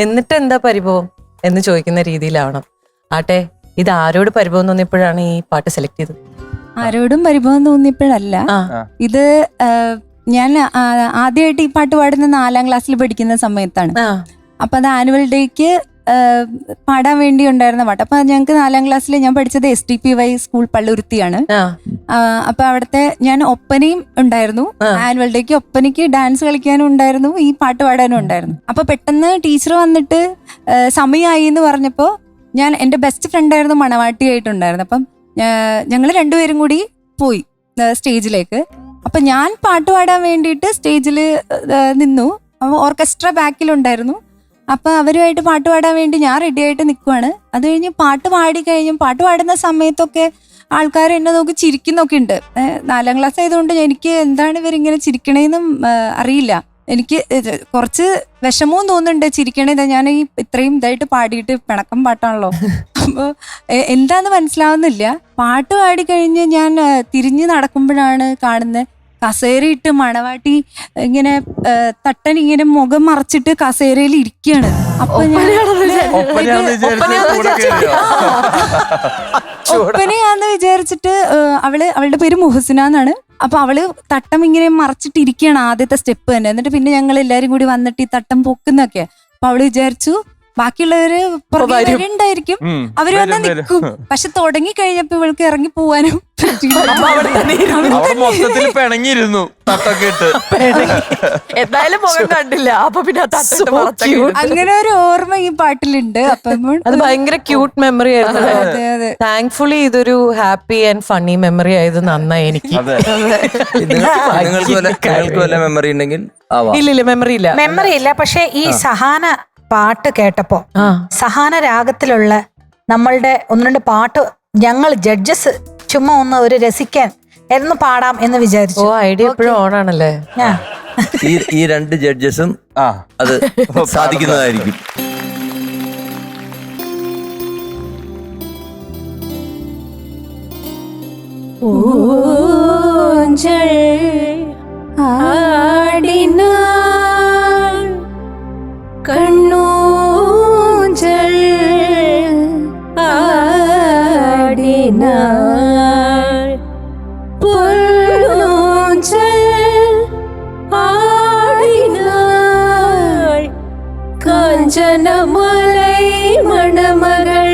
എന്നിട്ട് എന്താ പരിഭവം എന്ന് ചോദിക്കുന്ന രീതിയിലാവണം. ആട്ടെ, ഇത് ആരോട് പരിഭവം തോന്നിയപ്പോഴാണ് ഈ പാട്ട് സെലക്ട് ചെയ്തത്? ആരോടും പരിഭവം തോന്നിയപ്പോഴല്ല. ഇത് ഞാൻ ആദ്യമായിട്ട് ഈ പാട്ട് പാടുന്ന 4ാം ക്ലാസ്സിൽ പഠിക്കുന്ന സമയത്താണ്. അപ്പൊ അത് ആനുവൽ ഡേക്ക് പാടാൻ വേണ്ടി ഉണ്ടായിരുന്ന പാട്ട്. അപ്പൊ ഞങ്ങൾക്ക് 4ാം ക്ലാസ്സിൽ ഞാൻ പഠിച്ചത് SDPY സ്കൂൾ പള്ളുരുത്തിയാണ്. അപ്പൊ അവിടുത്തെ ഞാൻ ഒപ്പനയും ഉണ്ടായിരുന്നു. ആനുവൽ ഡേക്ക് ഒപ്പനയ്ക്ക് ഡാൻസ് കളിക്കാനും ഉണ്ടായിരുന്നു, ഈ പാട്ട് പാടാനും ഉണ്ടായിരുന്നു. അപ്പൊ പെട്ടെന്ന് ടീച്ചർ വന്നിട്ട് സമയമായി എന്ന് പറഞ്ഞപ്പോ ഞാൻ എൻ്റെ ബെസ്റ്റ് ഫ്രണ്ടായിരുന്നു മണവാട്ടിയായിട്ടുണ്ടായിരുന്നു. അപ്പം ഞങ്ങൾ രണ്ടുപേരും കൂടി പോയി സ്റ്റേജിലേക്ക്. അപ്പൊ ഞാൻ പാട്ട് പാടാൻ വേണ്ടിയിട്ട് സ്റ്റേജിൽ നിന്നു. ഓർക്കസ്ട്ര ബാക്കിലുണ്ടായിരുന്നു. അപ്പൊ അവരുമായിട്ട് പാട്ട് പാടാൻ വേണ്ടി ഞാൻ റെഡി ആയിട്ട് നിൽക്കുവാണ്. അത് കഴിഞ്ഞ് പാട്ട് പാടി കഴിഞ്ഞു. പാട്ട് പാടുന്ന സമയത്തൊക്കെ ആൾക്കാർ എന്നെ നോക്കി ചിരിക്കുന്നൊക്കെ ഉണ്ട്. 4ാം ക്ലാസ് ആയതുകൊണ്ട് എനിക്ക് എന്താണ് ഇവരിങ്ങനെ ചിരിക്കണേന്നും അറിയില്ല. എനിക്ക് കുറച്ച് വിഷമവും തോന്നുന്നുണ്ട് ചിരിക്കണേത്. ഞാൻ ഈ ഇത്രയും ഇതായിട്ട് പാടിയിട്ട് പിണക്കം പാട്ടാണല്ലോ, അപ്പൊ എന്താന്ന് മനസ്സിലാവുന്നില്ല. പാട്ട് പാടി കഴിഞ്ഞ് ഞാൻ തിരിഞ്ഞ് നടക്കുമ്പോഴാണ് കാണുന്നത് കസേരയിട്ട് മണവാട്ടി ഇങ്ങനെ തട്ടൻ ഇങ്ങനെ മുഖം മറച്ചിട്ട് കസേരയിൽ ഇരിക്കുകയാണ്. അപ്പൊ ഒപ്പനയാന്ന് വിചാരിച്ചിട്ട് അവളുടെ പേര് മുഹസിന എന്നാണ്. അപ്പൊ അവള് തട്ടം ഇങ്ങനെ മറച്ചിട്ട് ഇരിക്കുകയാണ് ആദ്യത്തെ സ്റ്റെപ്പ് തന്നെ. എന്നിട്ട് പിന്നെ ഞങ്ങൾ എല്ലാരും കൂടി വന്നിട്ട് ഈ തട്ടം പൊക്കുന്നൊക്കെ. അപ്പൊ അവള് വിചാരിച്ചു ബാക്കിയുള്ളവര് ഉണ്ടായിരിക്കും, അവര് വന്ന് നിൽക്കും. പക്ഷെ തുടങ്ങി കഴിഞ്ഞപ്പോ ഇവൾക്ക് ഇറങ്ങി പോവാനും എന്തായാലും മുഖം കണ്ടില്ല. അപ്പൊ പിന്നെ അങ്ങനെ ഒരു ഓർമ്മ ഈ പാട്ടിലുണ്ട്. അപ്പം അത് ഭയങ്കര ക്യൂട്ട് മെമ്മറി ആയിരുന്നു. താങ്ക്ഫുള്ളി ഇതൊരു ഹാപ്പി ആൻഡ് ഫണ്ണി മെമ്മറി ആയത് നന്നായി എനിക്ക്. മെമ്മറി ഉണ്ടെങ്കിൽ ഇല്ല മെമ്മറി ഇല്ല, മെമ്മറി ഇല്ല. പക്ഷെ ഈ സഹാന പാട്ട് കേട്ടപ്പോ സഹാന രാഗത്തിലുള്ള നമ്മളുടെ 1-2 പാട്ട് ഞങ്ങൾ ജഡ്ജസ് ചുമ്മാ ഒന്ന് ഒരു രസിക്കാൻ എന്ന് പാടാം എന്ന് വിചാരിച്ചു. ഐഡിയ എപ്പോഴും ഓണാണല്ലേ. ഈ 2 ജഡ്ജസും അത് സാധിക്കുന്നതായിരിക്കും. കണ്ണൂഞ്ചൽ ആടിനാൾ പൊന്നൂഞ്ചൽ ആടിനാൾ കാഞ്ചനമലൈ മണമകൾ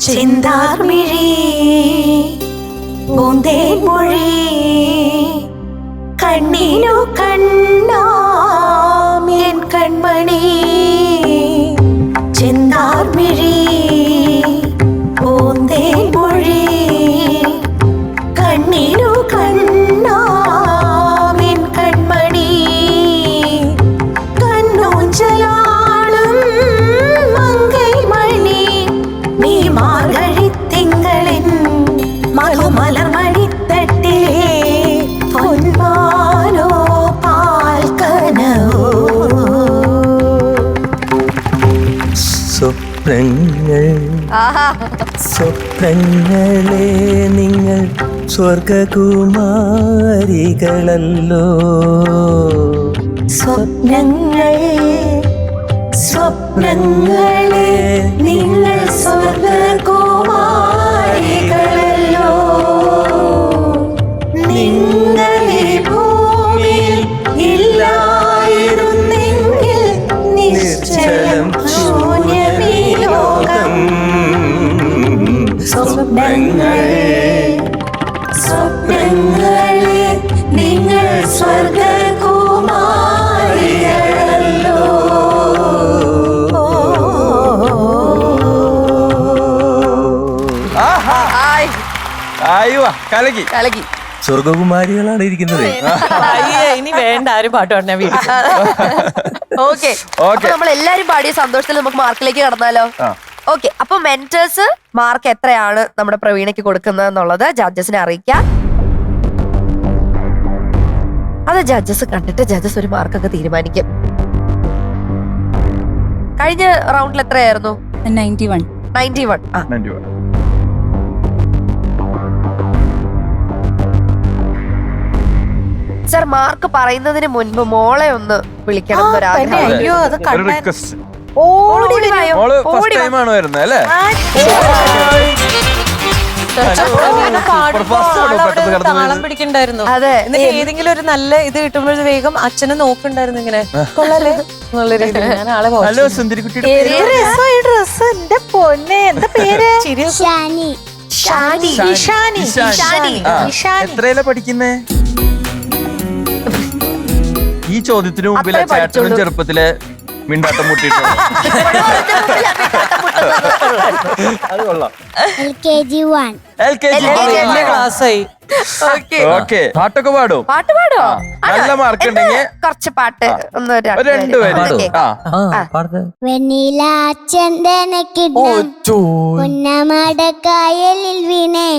ചിന്താർമിഴി പൂന്തേൻ മൊഴി കണ്ണീനു കണ്ണാം എൻ കൺമണി ചിന്താർമിഴി പൂന്തേൻ മൊഴി കണ്ണീനു കണ്ണാം എൻ കൺമണി കണ്ണൂഞ്ചലാളും മങ്കൈ മണി നീ മാർഗഴിത്തിങ്കളിൻ മധുമലർമണിത്തട്ടിലേ പൊന്മാനോ പാൽക്കനവോ സ്വപ്നങ്ങളെ നിങ്ങൾ സ്വർഗകുമാരികളല്ലോ. സ്വപ്നങ്ങളെ നിങ്ങൾ സ്വർഗകുമാരികളല്ലോ. നിങ്ങളെ ഭൂമിയിൽ ഇല്ലായിരുന്നെങ്കിൽ നിശ്ചയം ശൂന്യമീ ലോകം. സ്വപ്നങ്ങളെ നിങ്ങൾ സ്വർഗകുമാരികളല്ലോ. കലക്കി കലക്കി. സ്വർഗകുമാരികളാണ് ഇരിക്കുന്നത്. ഇനി വേണ്ട ആരും പാട്ട് പാടുന്ന വീട്ടിൽ. ഓക്കെ, നമ്മൾ എല്ലാരും പാടിയ സന്തോഷത്തിൽ നമുക്ക് മാർക്കിലേക്ക് കടന്നാലോ? ഓക്കെ, അപ്പൊ മെന്റേഴ്സ് മാർക്ക് എത്രയാണ് നമ്മുടെ പ്രവീണയ്ക്ക് കൊടുക്കുന്നത് എന്നുള്ളത് ജഡ്ജസിനെ അറിയിക്കാം. അത് ജഡ്ജസ് കണ്ടിട്ട് ജഡ്ജസ് ഒരു മാർക്കൊക്കെ തീരുമാനിക്കും. കഴിഞ്ഞ റൗണ്ടിൽ എത്രയായിരുന്നു? 91. സർ, മാർക്ക് പറയുന്നതിന് മുൻപ് മോളെ ഒന്ന് വിളിക്കണം എന്നൊരാഗ്രഹം. അയ്യോ അത് കണ്ട ഓടി വരുന്നത് അല്ലേ? താളം പിടിക്കണ്ടായിരുന്നു. അതെ. എന്നിട്ട് ഏതെങ്കിലും ഒരു നല്ല ഇത് കിട്ടുമ്പോൾ വേഗം അച്ഛനെ നോക്കണ്ടായിരുന്നു ഇങ്ങനെ കൊള്ളാലേ എന്നുള്ള രീതിയിൽ. ഞാൻ ആളെ ഹലോ സുന്ദരിക്കുട്ടിയുടെ എന്റെ പൊന്നെ എന്താ പേര്? ഷാനി ഷാനി. ഇഷാനി. ഇഷാനി. ഇഷാനി. എത്രയില പഠിക്കുന്നേ? ഈ ചോദ്യത്തിന് മുമ്പിൽ അത്രേ ചേട്ടനും പഠിച്ചുള്ളൂ. ചെറുപ്പത്തിലെ മിണ്ടാട്ടം മുട്ടിയിട്ടുണ്ട്. അത് കൊള്ളാം. LKG 1 LKG ക്ലാസ്സായി. ഓക്കെ. പാട്ടൊക്കെ പാടും? പാട്ട് പാടോ? നല്ല മാർക്ക് ഉണ്ടെങ്കിൽ കുറച്ച് പാട്ട് ഒന്ന് ഒരു 2 പേര്. വെണ്ണില ചന്ദനക്കിണ്ണം പുന്നമടക്കായലിൽ വീണേ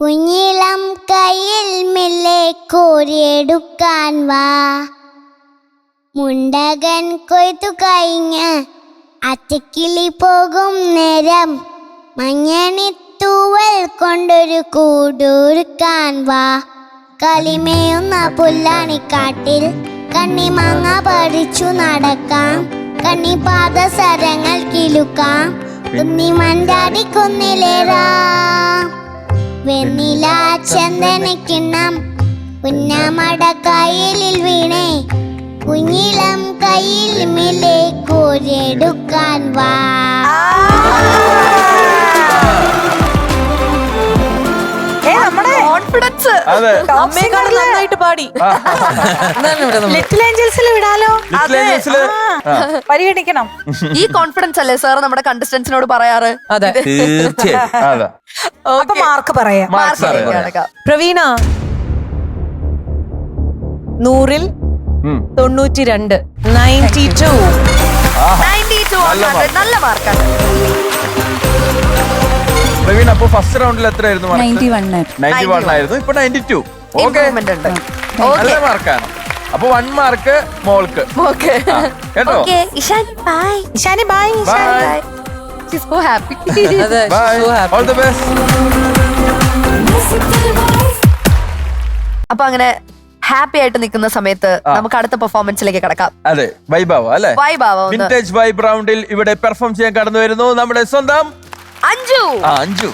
കുഞ്ഞിളം കയ്യിൽ മെല്ലെ കോരിയെടുക്കാൻ വാ മുണ്ടകൻ കൊയ്ത്തു കഴിഞ്ഞ് അറ്റക്കിളി പോകും നേരം മഞ്ഞണിത്തൂവൽ കൊണ്ടൊരു കൂടൊരുക്കാൻ വാ കളിമേയുന്ന പുല്ലാണിക്കാട്ടിൽ കണ്ണിമാങ്ങ പറിച്ചു നടക്കാം കണ്ണിപ്പാദസരങ്ങൾ കിലുക്കാം കുന്നി മണ്ടാടി കുന്നിലേറാം വെണ്ണില ചന്ദനക്കിണ്ണം പുന്നമടക്കായലിൽ വീണേ കുഞ്ഞിളം കയ്യിൽ മേലെ കോരെടുക്കാൻ വാ. കോൺഫിഡൻസ്. അതെ. അമ്മയെക്കാളും നന്നായിട്ട് പാടി. ലിറ്റിൽ ഏഞ്ചൽസിൽ വിടാലോ? Little Angels-ല് പരിഗണിക്കണം. ഈ കോൺഫിഡൻസ് അല്ലേ സാർ നമ്മുടെ കണ്ടസ്റ്റന്റ്സിനോട് പറയാറ്? അതെ. തീർച്ചയായും. അതെ. അപ്പൊ മാർക്ക് പറയാം. മാർക്സ് അറിയാം. പ്രവീണ 100-ൽ 92 92. 92 നല്ല മാർക്കാണ്. പ്രവീൺ അപ്പൊ ഫസ്റ്റ് റൗണ്ടിൽ എത്രയായിരുന്നു? 91 91 ആയിരുന്നു. ഇപ്പൊ 92. ഓക്കെ. Improvement ഉണ്ട്. നല്ല മാർക്കാണ്. അപ്പൊ 1 മാർക്ക് മോൾക്ക്. ഓക്കെ. കേട്ടോ? Okay. Ishani bye. Ishani bye. Bye. She's so happy. അതെ, bye. so happy. All the best. അപ്പൊ അങ്ങനെ ഹാപ്പി ആയിട്ട് നിൽക്കുന്ന സമയത്ത് നമുക്ക് അടുത്ത പെർഫോമൻസിലേക്ക് കിടക്കാം. അതെ, വൈബാവ് അല്ലെ? വൈബാവ്. വിന്റേജ് വൈബ് റൗണ്ടിൽ ഇവിടെ പെർഫോം ചെയ്യാൻ കടന്നു വരുന്നു നമ്മുടെ സ്വന്തം അഞ്ജു. അഞ്ജു.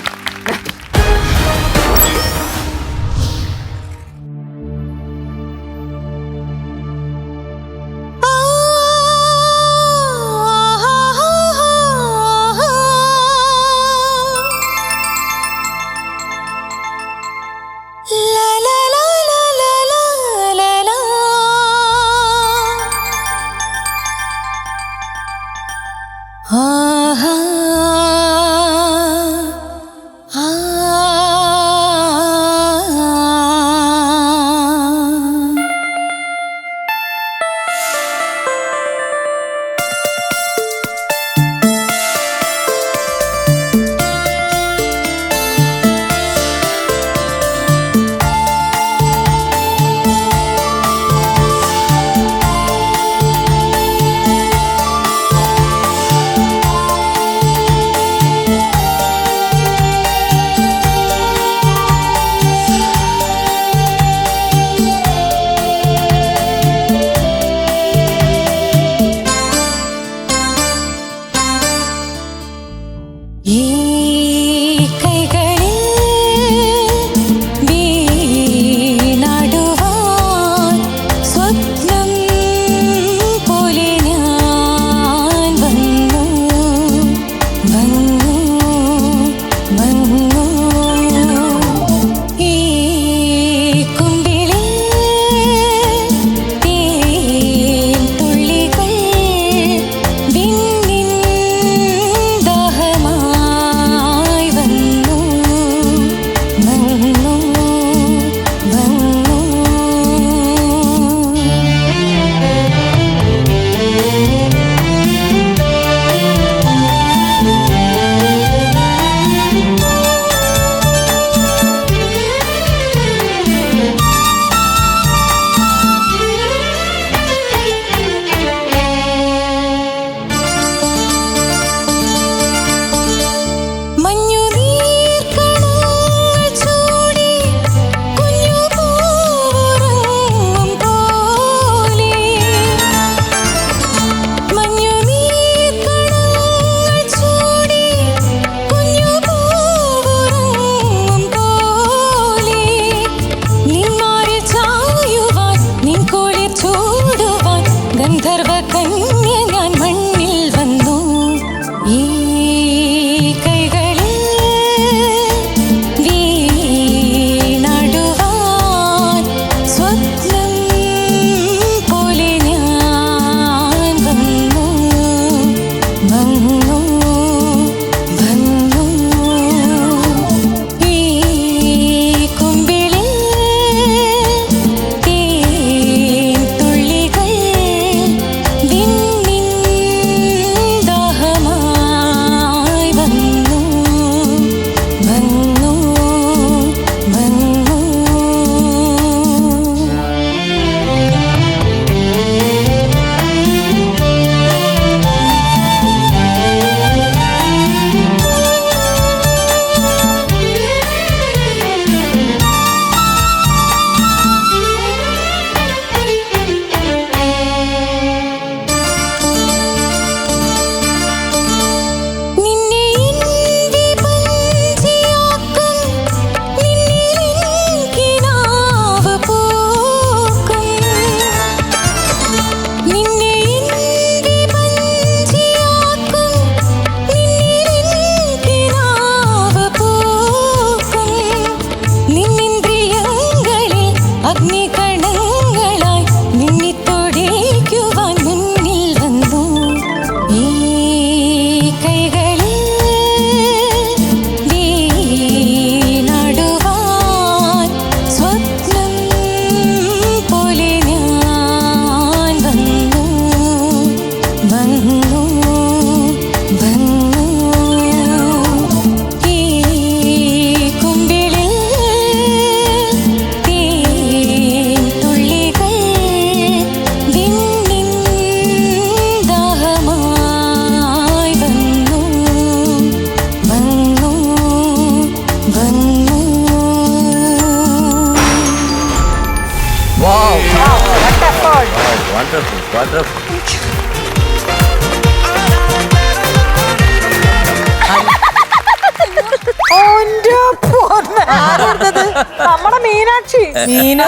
വന്നു വന്നു ഈ കുമ്പിളിൽ തേൻ തുള്ളികൾ വിണ്ണിൻ ദാഹമായി വന്നു വന്നു വന്നു. നിന്നെ ഇന്ത്യ പഞ്ചിയാക്കും നിന്നിലിൻ കിനാവ് പൂക്കും നിന്നെ ഇന്ത്യ പഞ്ചിയാക്കും നിന്നിലിൻ കിനാവ് പൂക്കും നിന്നിന്ദ്രിയങ്ങളിൽ അഗ്നികണങ്ങളായി നിന്നിത്തൊടിക്കുവാൻ മുന്നിൽ വന്നു ഈ കൈകളിൽ വീണാടുവാൻ സ്വപ്നം പോലെ ഞാൻ വന്നു വന്നു വന്നു ഈ കുമ്പിളിൽ തേൻ തുള്ളികൾ വിണ്ണിൻ ദാഹമായി വന്നു വന്നു വന്നു. Wonderful wonderful. നമ്മുടെ മീനാക്ഷി മീനു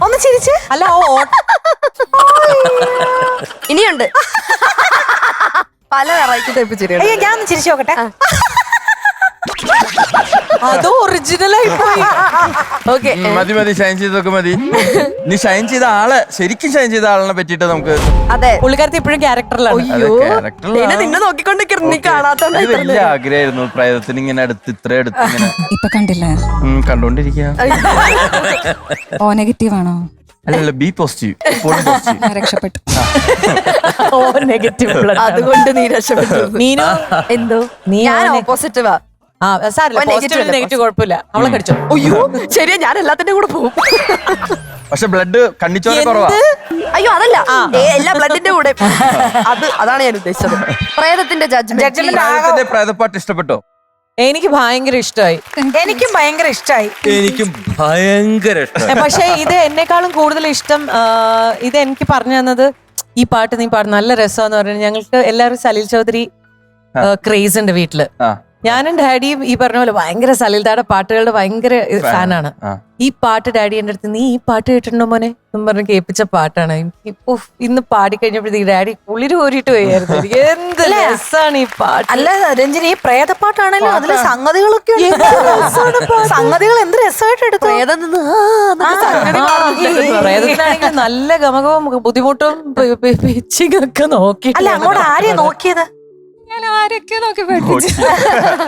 ഒന്ന് ചിരിച്ച്. അല്ല ഇനിയുണ്ട് പല വെറൈറ്റി ടൈപ്പ് ചിരികൾ. അയ്യോ ഞാൻ ഒന്ന് ചിരിച്ചു നോക്കട്ടെ. അത് ഒറിജിനൽ ആയി പോയി. ഓക്കെ മതി മതി, ഷൈൻ ചെയ്തൊക്കെ മതി. നീ ഷൈൻ ചെയ്ത ആള്, ശരിക്കും ഷൈൻ ചെയ്ത ആളിനെ പറ്റിട്ട് നമുക്ക് അതെ. പുള്ളിക്കാരത്തി ഇപ്പോഴും ക്യാരക്ടറിലാണ്. അയ്യോ character എന്നെ നിന്നെ നോക്കിക്കൊണ്ടിരിക്കുന്നു, നീ കാണാത്തോണ്ട് ഇത് വലിയ ആഗ്രഹമായിരുന്നു പ്രേതത്തിന് ഇങ്ങനെ അടുത്ത് ഇത്ര അടുത്ത് ഇങ്ങനെ ഇപ്പൊ കണ്ടില്ലേ? കണ്ടോണ്ടിരിക്കുക. ഓ നെഗറ്റീവ് ആണോ? അല്ലല്ല, ബി പോസിറ്റീവ്, ഞാൻ രക്ഷപ്പെട്ടു. നെഗറ്റീവ് അതുകൊണ്ട് നീ രക്ഷപ്പെട്ടു. മീനു എന്തോ നീ ഞാൻ ഓപ്പോസിറ്റീവാ. നെഗറ്റീവ് കുഴപ്പമില്ല. അവളെ കടിച്ചോ? അയ്യോ ശരിയാ, ഞാൻ എല്ലാത്തിന്റെ കൂടെ പോകും. പക്ഷെ ബ്ലഡ് കണ്ണിച്ചോര കുറവാ. അയ്യോ അതല്ല, എല്ലാ ബ്ലഡിന്റെ കൂടെ. അതാണ് ഞാൻ ഉദ്ദേശിച്ചത്. പ്രേതത്തിന്റെ ജഡ്ജ്മെന്റ്. പ്രേതപ്പാട്ട് ഇഷ്ടപ്പെട്ടോ? എനിക്ക് ഭയങ്കര ഇഷ്ടമായി. എനിക്കും ഭയങ്കര ഇഷ്ടമായി. എനിക്കും ഭയങ്കര ഇഷ്ടമായി. പക്ഷെ ഇത് എന്നെക്കാളും കൂടുതൽ ഇഷ്ടം ഇത് എനിക്ക് പറഞ്ഞു തന്നത്, ഈ പാട്ട് നീ പാടും നല്ല രസമെന്ന് പറയുന്നത്. ഞങ്ങൾക്ക് എല്ലാവരും സലീൽ ചൗധരി ക്രേസ് ഉണ്ട് വീട്ടില്. ഞാനും ഡാഡിയും ഈ പറഞ്ഞ പോലെ ഭയങ്കര സലീൽദായുടെ പാട്ടുകളുടെ ഭയങ്കര ഫാനാണ്. ഈ പാട്ട് ഡാഡി എന്റെ അടുത്ത്, നീ ഈ പാട്ട് കേട്ടിട്ടുണ്ടോ മോനെ എന്ന് പറഞ്ഞ് കേൾപ്പിച്ച പാട്ടാണ്. ഇന്ന് പാടി കഴിഞ്ഞപ്പോഴത്തേക്ക് ഡാഡി കുളിര് കോരിയിട്ട് പോയായിരുന്നു. എന്ത് രസാണ് ഈ പാട്ട്. അല്ല രഞ്ജിനി, ഈ പ്രേതപ്പാട്ടാണല്ലോ, അതില് സംഗതികളൊക്കെ സംഗതികൾ എന്ത് രസമായിട്ട് എടുത്തു. പ്രേതത്തിനാണെങ്കിൽ നല്ല ഗമകവും ബുദ്ധിമുട്ടും പിച്ചിങ് ഒക്കെ നോക്കി. അല്ല അങ്ങോട്ട് ആരെയാ നോക്കിയത്? ഞാൻ ആരൊക്കെ നോക്കി പഠിപ്പിച്ചു.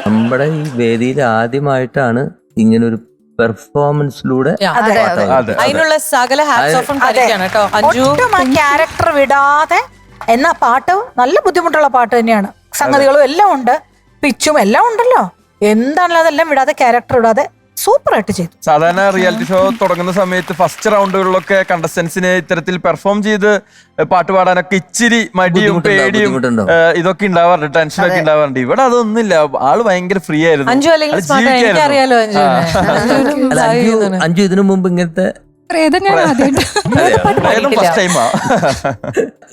നമ്മുടെ ഈ വേദിയിൽ ആദ്യമായിട്ടാണ് ഇങ്ങനൊരു പെർഫോമൻസിലൂടെ അതിനുള്ള സകല ഹാറ്റ്സ് ഓഫും കളിക്കാണ് കേട്ടോ അഞ്ജു. ഒട്ടും ആ ക്യാരക്ടർ വിടാതെ. എന്നാ പാട്ട് നല്ല ബുദ്ധിമുട്ടുള്ള പാട്ട് തന്നെയാണ്. സംഗതികളും എല്ലാം ഉണ്ട്, പിച്ചും എല്ലാം ഉണ്ടല്ലോ. എന്താണല്ലോ അതെല്ലാം വിടാതെ, ക്യാരക്ടർ വിടാതെ സൂപ്പർ ആയിട്ട് ചെയ്തു. സാധാരണ റിയാലിറ്റി ഷോ തുടങ്ങുന്ന സമയത്ത് ഫസ്റ്റ് റൗണ്ടുകളിലൊക്കെ കണ്ടസ്റ്റൻസിനെ ഇത്തരത്തിൽ പെർഫോം ചെയ്ത് പാട്ട് പാടാനൊക്കെ ഇച്ചിരി മടിയും പേടിയും ഇതൊക്കെ ഉണ്ടാവാറുണ്ട്, ടെൻഷനൊക്കെ ഉണ്ടാവാറുണ്ട്. ഇവിടെ അതൊന്നുമില്ല, ആള് ഭയങ്കര ഫ്രീ ആയിരുന്നു. അഞ്ജു അല്ലെങ്കിൽ എനിക്കറിയാലോ അഞ്ചു ഇതിനു മുമ്പ് ഇങ്ങനത്തെ ഫസ്റ്റ് ടൈമാ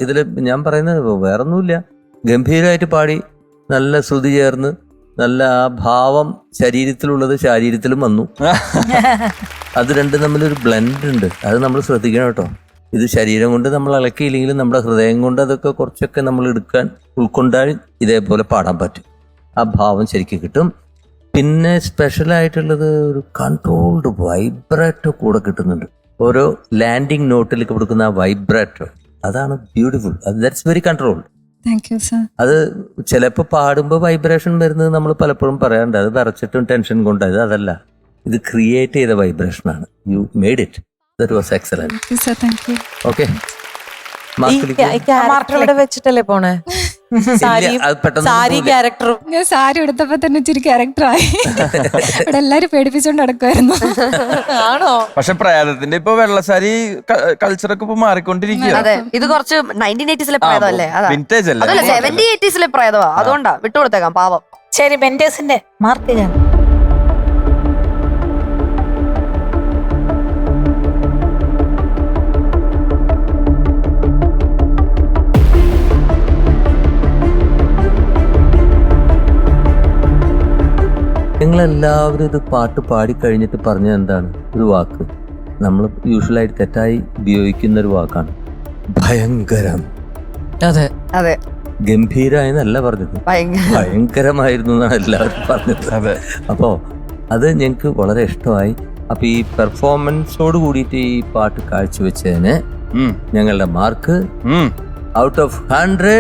ഇതില് ഞാൻ പറയുന്നത് വേറൊന്നുമില്ല. ഗംഭീരമായിട്ട് പാടി, നല്ല ശ്രുതി ചേർന്ന്, നല്ല ആ ഭാവം ശരീരത്തിലുള്ളത് ശരീരത്തിലും വന്നു. അത് രണ്ടും തമ്മിലൊരു ബ്ലെൻഡ് ഉണ്ട്, അത് നമ്മൾ ശ്രദ്ധിക്കണം കേട്ടോ. ഇത് ശരീരം കൊണ്ട് നമ്മൾ ഇളക്കിയില്ലെങ്കിലും നമ്മുടെ ഹൃദയം കൊണ്ട് അതൊക്കെ കുറച്ചൊക്കെ നമ്മൾ എടുക്കാൻ ഉൾക്കൊണ്ടാൽ ഇതേപോലെ പാടാൻ പറ്റും. ആ ഭാവം ശരിക്കും കിട്ടും. പിന്നെ സ്പെഷ്യലായിട്ടുള്ളത് ഒരു കൺട്രോൾഡ് വൈബ്രേറ്റോ കൂടെ കിട്ടുന്നുണ്ട്. ഓരോ ലാൻഡിങ് നോട്ടിൽ കൊടുക്കുന്ന ആ വൈബ്രേറ്റോ, അതാണ് beautiful. That's very controlled. Thank you sir. അത് ചിലപ്പോൾ പാടുമ്പോൾ വൈബ്രേഷൻ വരുന്നത് നമ്മൾ പലപ്പോഴും പറയാറുണ്ട്. അത് വിറച്ചിട്ടും ടെൻഷൻ കൊണ്ടത് അതല്ല, ഇത് ക്രിയേറ്റ് ചെയ്ത വൈബ്രേഷനാണ്. You made it. That was excellent. Thank you. Okay, character വെച്ചിട്ടല്ലേ പോണേ? സാരി ക്യാരക്ടറും ഞാൻ സാരി എടുത്തപ്പോ തന്നെ ഇച്ചിരി ക്യാരക്ടറായി. ഇവിടെ എല്ലാരും പേടിപ്പിച്ചോണ്ട് നടക്കുമായിരുന്നു. ആണോ? പക്ഷെ പ്രേതത്തിന്റെ ഇപ്പൊ വെള്ളസാരി കൾച്ചറൊക്കെ ഇപ്പൊ മാറിക്കൊണ്ടിരിക്കുക. അതെ, ഇത് കുറച്ച് 1980s പ്രേതമല്ലേ? വിന്റേജ് അല്ലേ? അതല്ല 70-80s പ്രേതമാ. അതുകൊണ്ടാ വിട്ടുകൊടുത്തേക്കാം, പാവം. ശരി, മെന്റേഴ്സിന്റെ മാർക്ക് ഞാൻ നിങ്ങളെല്ലാവരും ഇത് പാട്ട് പാടിക്കഴിഞ്ഞിട്ട് പറഞ്ഞത് എന്താണ്? ഒരു വാക്ക് നമ്മൾ യൂഷ്വലായിട്ട് തെറ്റായി ഉപയോഗിക്കുന്ന ഒരു വാക്കാണ് ഭയങ്കരം. അതെ അതെ, ഗംഭീരായെന്നല്ല പറഞ്ഞത്, ഭയങ്കരമായിരുന്നു എന്നാണ് എല്ലാവരും പറഞ്ഞത്. അപ്പോ അത് ഞങ്ങൾക്ക് വളരെ ഇഷ്ടമായി. അപ്പൊ ഈ പെർഫോമൻസോട് കൂടിയിട്ട് ഈ പാട്ട് കാഴ്ചവെച്ചതിന് ഞങ്ങളുടെ മാർക്ക് ഔട്ട് ഓഫ് 100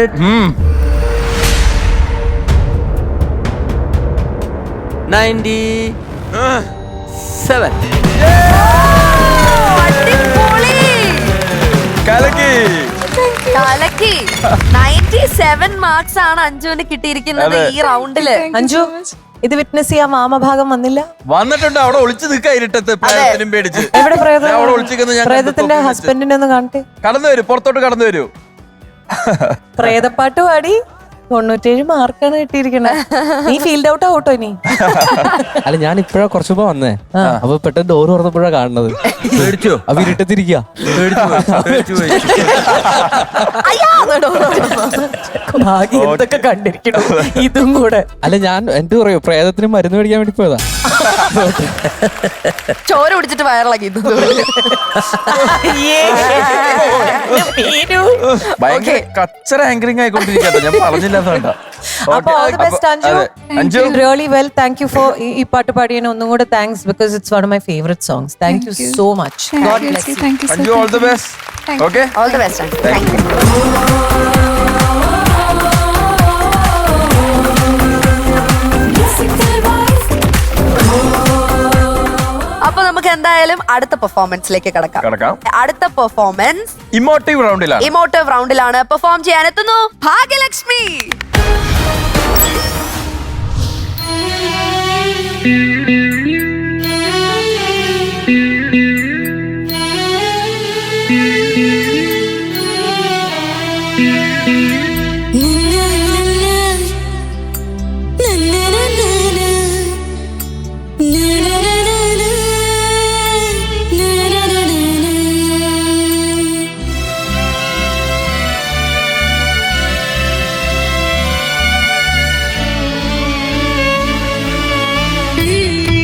97. കലക്കി 97 മാർക്സ് ആണ് അഞ്ജുവിന് കിട്ടിയിരിക്കുന്നത് ഈ റൗണ്ടില്. അഞ്ജു, ഇത് വിറ്റ്നസ് ചെയ്യാൻ മാമഭാഗം വന്നില്ല? വന്നിട്ടുണ്ട്. അവിടെ ഒളിച്ചു നിൽക്കാ ഇരുട്ടത്ത്, പ്രേതത്തിനും പേടിച്ച്. എവിടെ പ്രേതം? അവിടെ ഒളിച്ചിരിക്കുന്നത് ഞാൻ പ്രേതത്തിന്റെ ഹസ്ബൻഡിനെ ഒന്ന് കാണട്ടെ. കടന്നു വരൂ, പുറത്തോട്ട് കടന്നു വരൂ. പ്രേതപ്പാട്ട് പാടി 97 മാർക്കാണ് കിട്ടിയിരിക്കണേ. നീ ഫീൽഡ് ഔട്ട് ആവട്ടോ ഇനി. അല്ല, ഞാൻ ഇപ്പഴാ കുറച്ചുമ്പോ വന്നേ. അപ്പൊ പെട്ടെന്ന് ഡോർ തുറന്നപ്പോഴാ കാണുന്നത്. പേടിച്ചോ? അപ്പൊ ഇരുട്ടത്തിരിക്കുക. എന്തൊക്കെ കണ്ടിരിക്കണം ഇതും കൂടെ. അല്ല, ഞാൻ എന്ത് പറയൂ, പ്രേതത്തിന് മരുന്ന് മേടിക്കാൻ വേണ്ടി പോയതാ. ചോര കുടിച്ചിട്ട് വയറിളക്കി. ഭയങ്കര കച്ചറ ആങ്കറിംഗ് ആയിക്കൊണ്ടിരിക്കട്ടോ, ഞാൻ പറഞ്ഞില്ല. Really well, thank you for ഈ പാട്ട് പാടിയതിന് ഒന്നും കൂടെ thanks, because it's one of my favorite songs. Thank you so much. God bless you. Thank you, sir. All the best. Okay, All the best. Thank you. അപ്പൊ നമുക്ക് എന്തായാലും അടുത്ത പെർഫോമൻസിലേക്ക് കടക്കാം. അടുത്ത പെർഫോമൻസ് ഇമോട്ടീവ് റൗണ്ടിലാണ്. പെർഫോം ചെയ്യാൻ എത്തുന്നു ഭാഗ്യലക്ഷ്മി. Mm-hmm.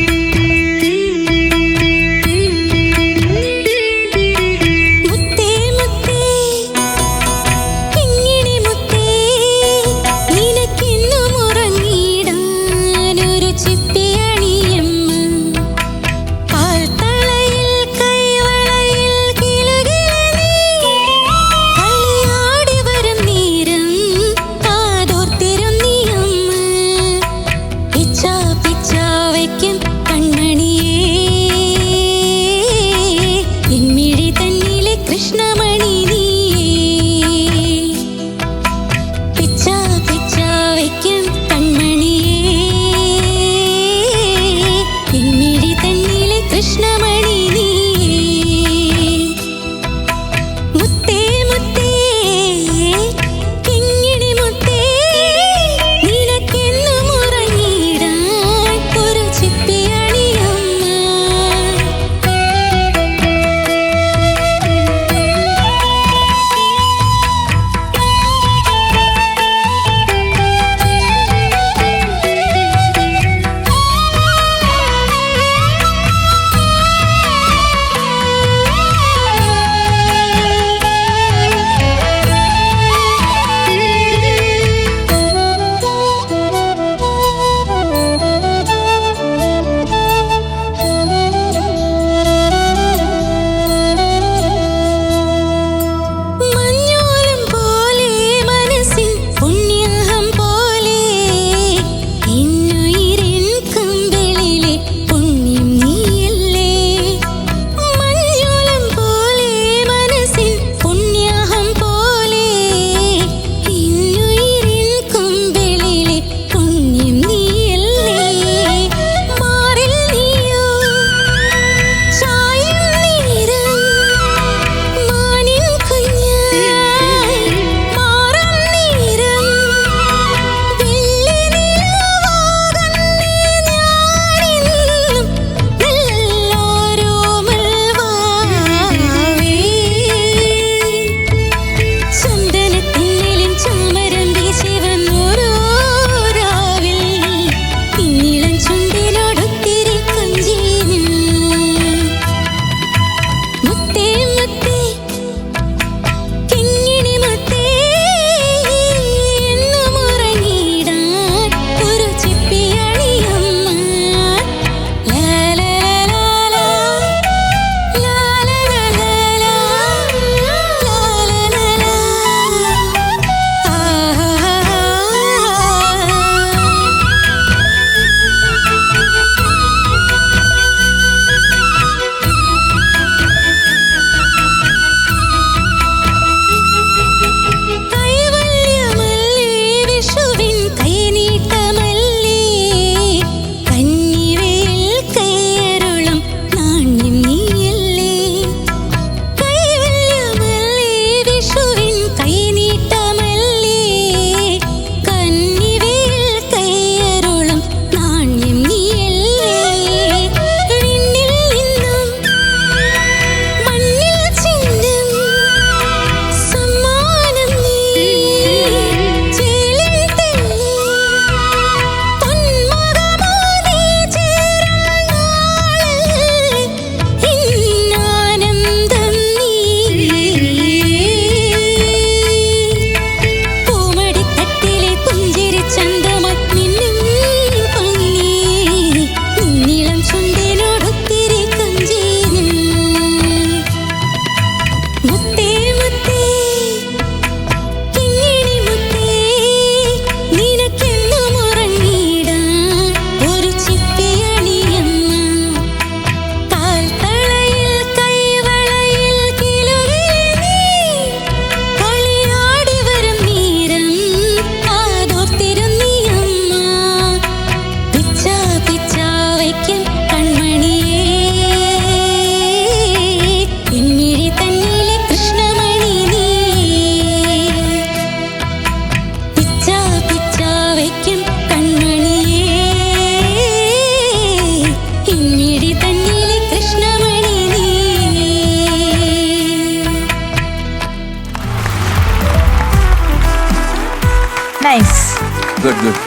ഗുഡ്.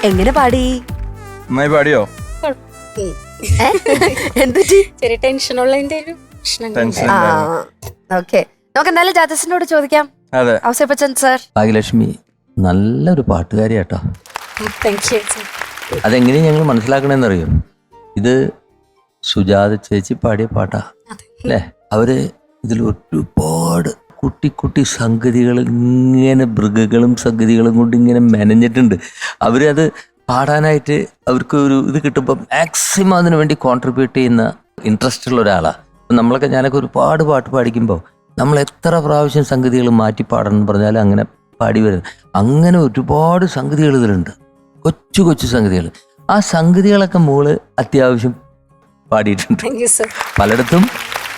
എങ്ങനെ പാടി? നന്നായി പാടിയോ? എന്തുറ്റി? ചെറിയ ടെൻഷനുള്ളതിന്റെ ഒരു പ്രശ്നം ടെൻഷൻ ആ ഓക്കെ, നമുക്ക് എന്തായാലും ജഡ്ജസിനോട് ചോദിക്കാം. അതെ. ഔസേപ്പച്ചൻ സർ. ഭാഗ്യലക്ഷ്മി നല്ലൊരു പാട്ടുകാരിയാട്ടോ. Thank you. അതെങ്ങനെയും ഞങ്ങൾ മനസ്സിലാക്കണമെന്നറിയോ, ഇത് സുജാത ചേച്ചി പാടിയ പാട്ടാ അല്ലേ? അവര് ഇതിൽ ഒരുപാട് കുട്ടി കുട്ടി സംഗതികൾ ഇങ്ങനെ മൃഗങ്ങളും സംഗതികളും കൊണ്ട് ഇങ്ങനെ മെനഞ്ഞിട്ടുണ്ട്. അവരത് പാടാനായിട്ട് അവർക്ക് ഒരു ഇത് കിട്ടുമ്പോൾ മാക്സിമം അതിനു വേണ്ടി കോൺട്രിബ്യൂട്ട് ചെയ്യുന്ന ഇൻട്രസ്റ്റ് ഉള്ള ഒരാളാണ്. നമ്മളൊക്കെ ഞാനൊക്കെ ഒരുപാട് പാട്ട് പാടിക്കുമ്പോൾ നമ്മൾ എത്ര പ്രാവശ്യം സംഗതികൾ മാറ്റി പാടണം എന്ന് പറഞ്ഞാൽ അങ്ങനെ പാടി വരുന്നത്. അങ്ങനെ ഒരുപാട് സംഗതികൾ ഇതിലുണ്ട്, കൊച്ചു കൊച്ചു സംഗതികൾ. ആ സംഗതികളൊക്കെ മോള് അത്യാവശ്യം പാടിയിട്ടുണ്ട്. പലയിടത്തും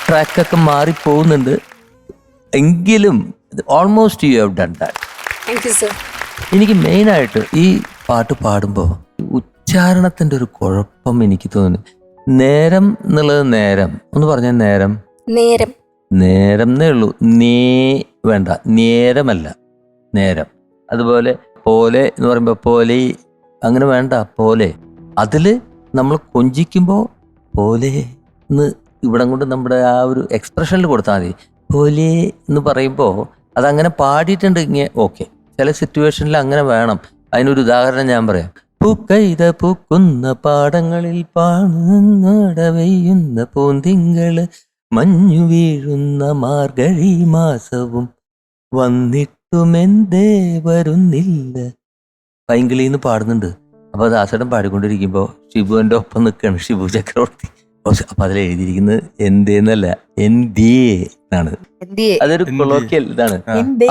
ട്രാക്കൊക്കെ മാറിപ്പോകുന്നുണ്ട്, എങ്കിലും almost you have done that. എനിക്ക് മെയിനായിട്ട് ഈ പാട്ട് പാടുമ്പോൾ ഉച്ചാരണത്തിൻ്റെ ഒരു കുഴപ്പം എനിക്ക് തോന്നുന്നു. നേരം എന്നുള്ളത് നേരം ഒന്ന് പറഞ്ഞാൽ നേരം നേരം നേരം എന്നേ ഉള്ളൂ, നേ വേണ്ട, നേരമല്ല നേരം. അതുപോലെ പോലെ എന്ന് പറയുമ്പോൾ പോലെ അങ്ങനെ വേണ്ട, പോലെ. അതിൽ നമ്മൾ കൊഞ്ചിക്കുമ്പോൾ പോലെ എന്ന് ഇവിടം കൊണ്ട് നമ്മുടെ ആ ഒരു എക്സ്പ്രഷനിൽ കൊടുത്താൽ മതി. പോലെ എന്ന് പറയുമ്പോൾ അതങ്ങനെ പാടിയിട്ടുണ്ട് ഇങ്ങനെ ഓക്കെ. ചില സിറ്റുവേഷനിൽ അങ്ങനെ വേണം. അതിനൊരു ഉദാഹരണം ഞാൻ പറയാം. പൂക്കൈത പൂക്കുന്ന പാടങ്ങളിൽ പാടുന്നടവെയ്യുന്ന പൂന്തിങ്കള് മഞ്ഞു വീഴുന്ന മാർഗഴി മാസവും വന്നിട്ടുമെന്തേ വരുന്നില്ല. പൈങ്കിളിന്ന് പാടുന്നുണ്ട്. അപ്പൊ ദാസേട്ടൻ പാടിക്കൊണ്ടിരിക്കുമ്പോ ഷിബുവിന്റെ ഒപ്പം നിൽക്കുകയാണ്, ഷിബു ചക്രവർത്തി. അപ്പൊ അതിൽ എഴുതിയിരിക്കുന്നത് എന്തേന്നല്ല, എന്തേ എന്നാണ്. അതൊരു കൊളോക്കിയൽ ഇതാണ്.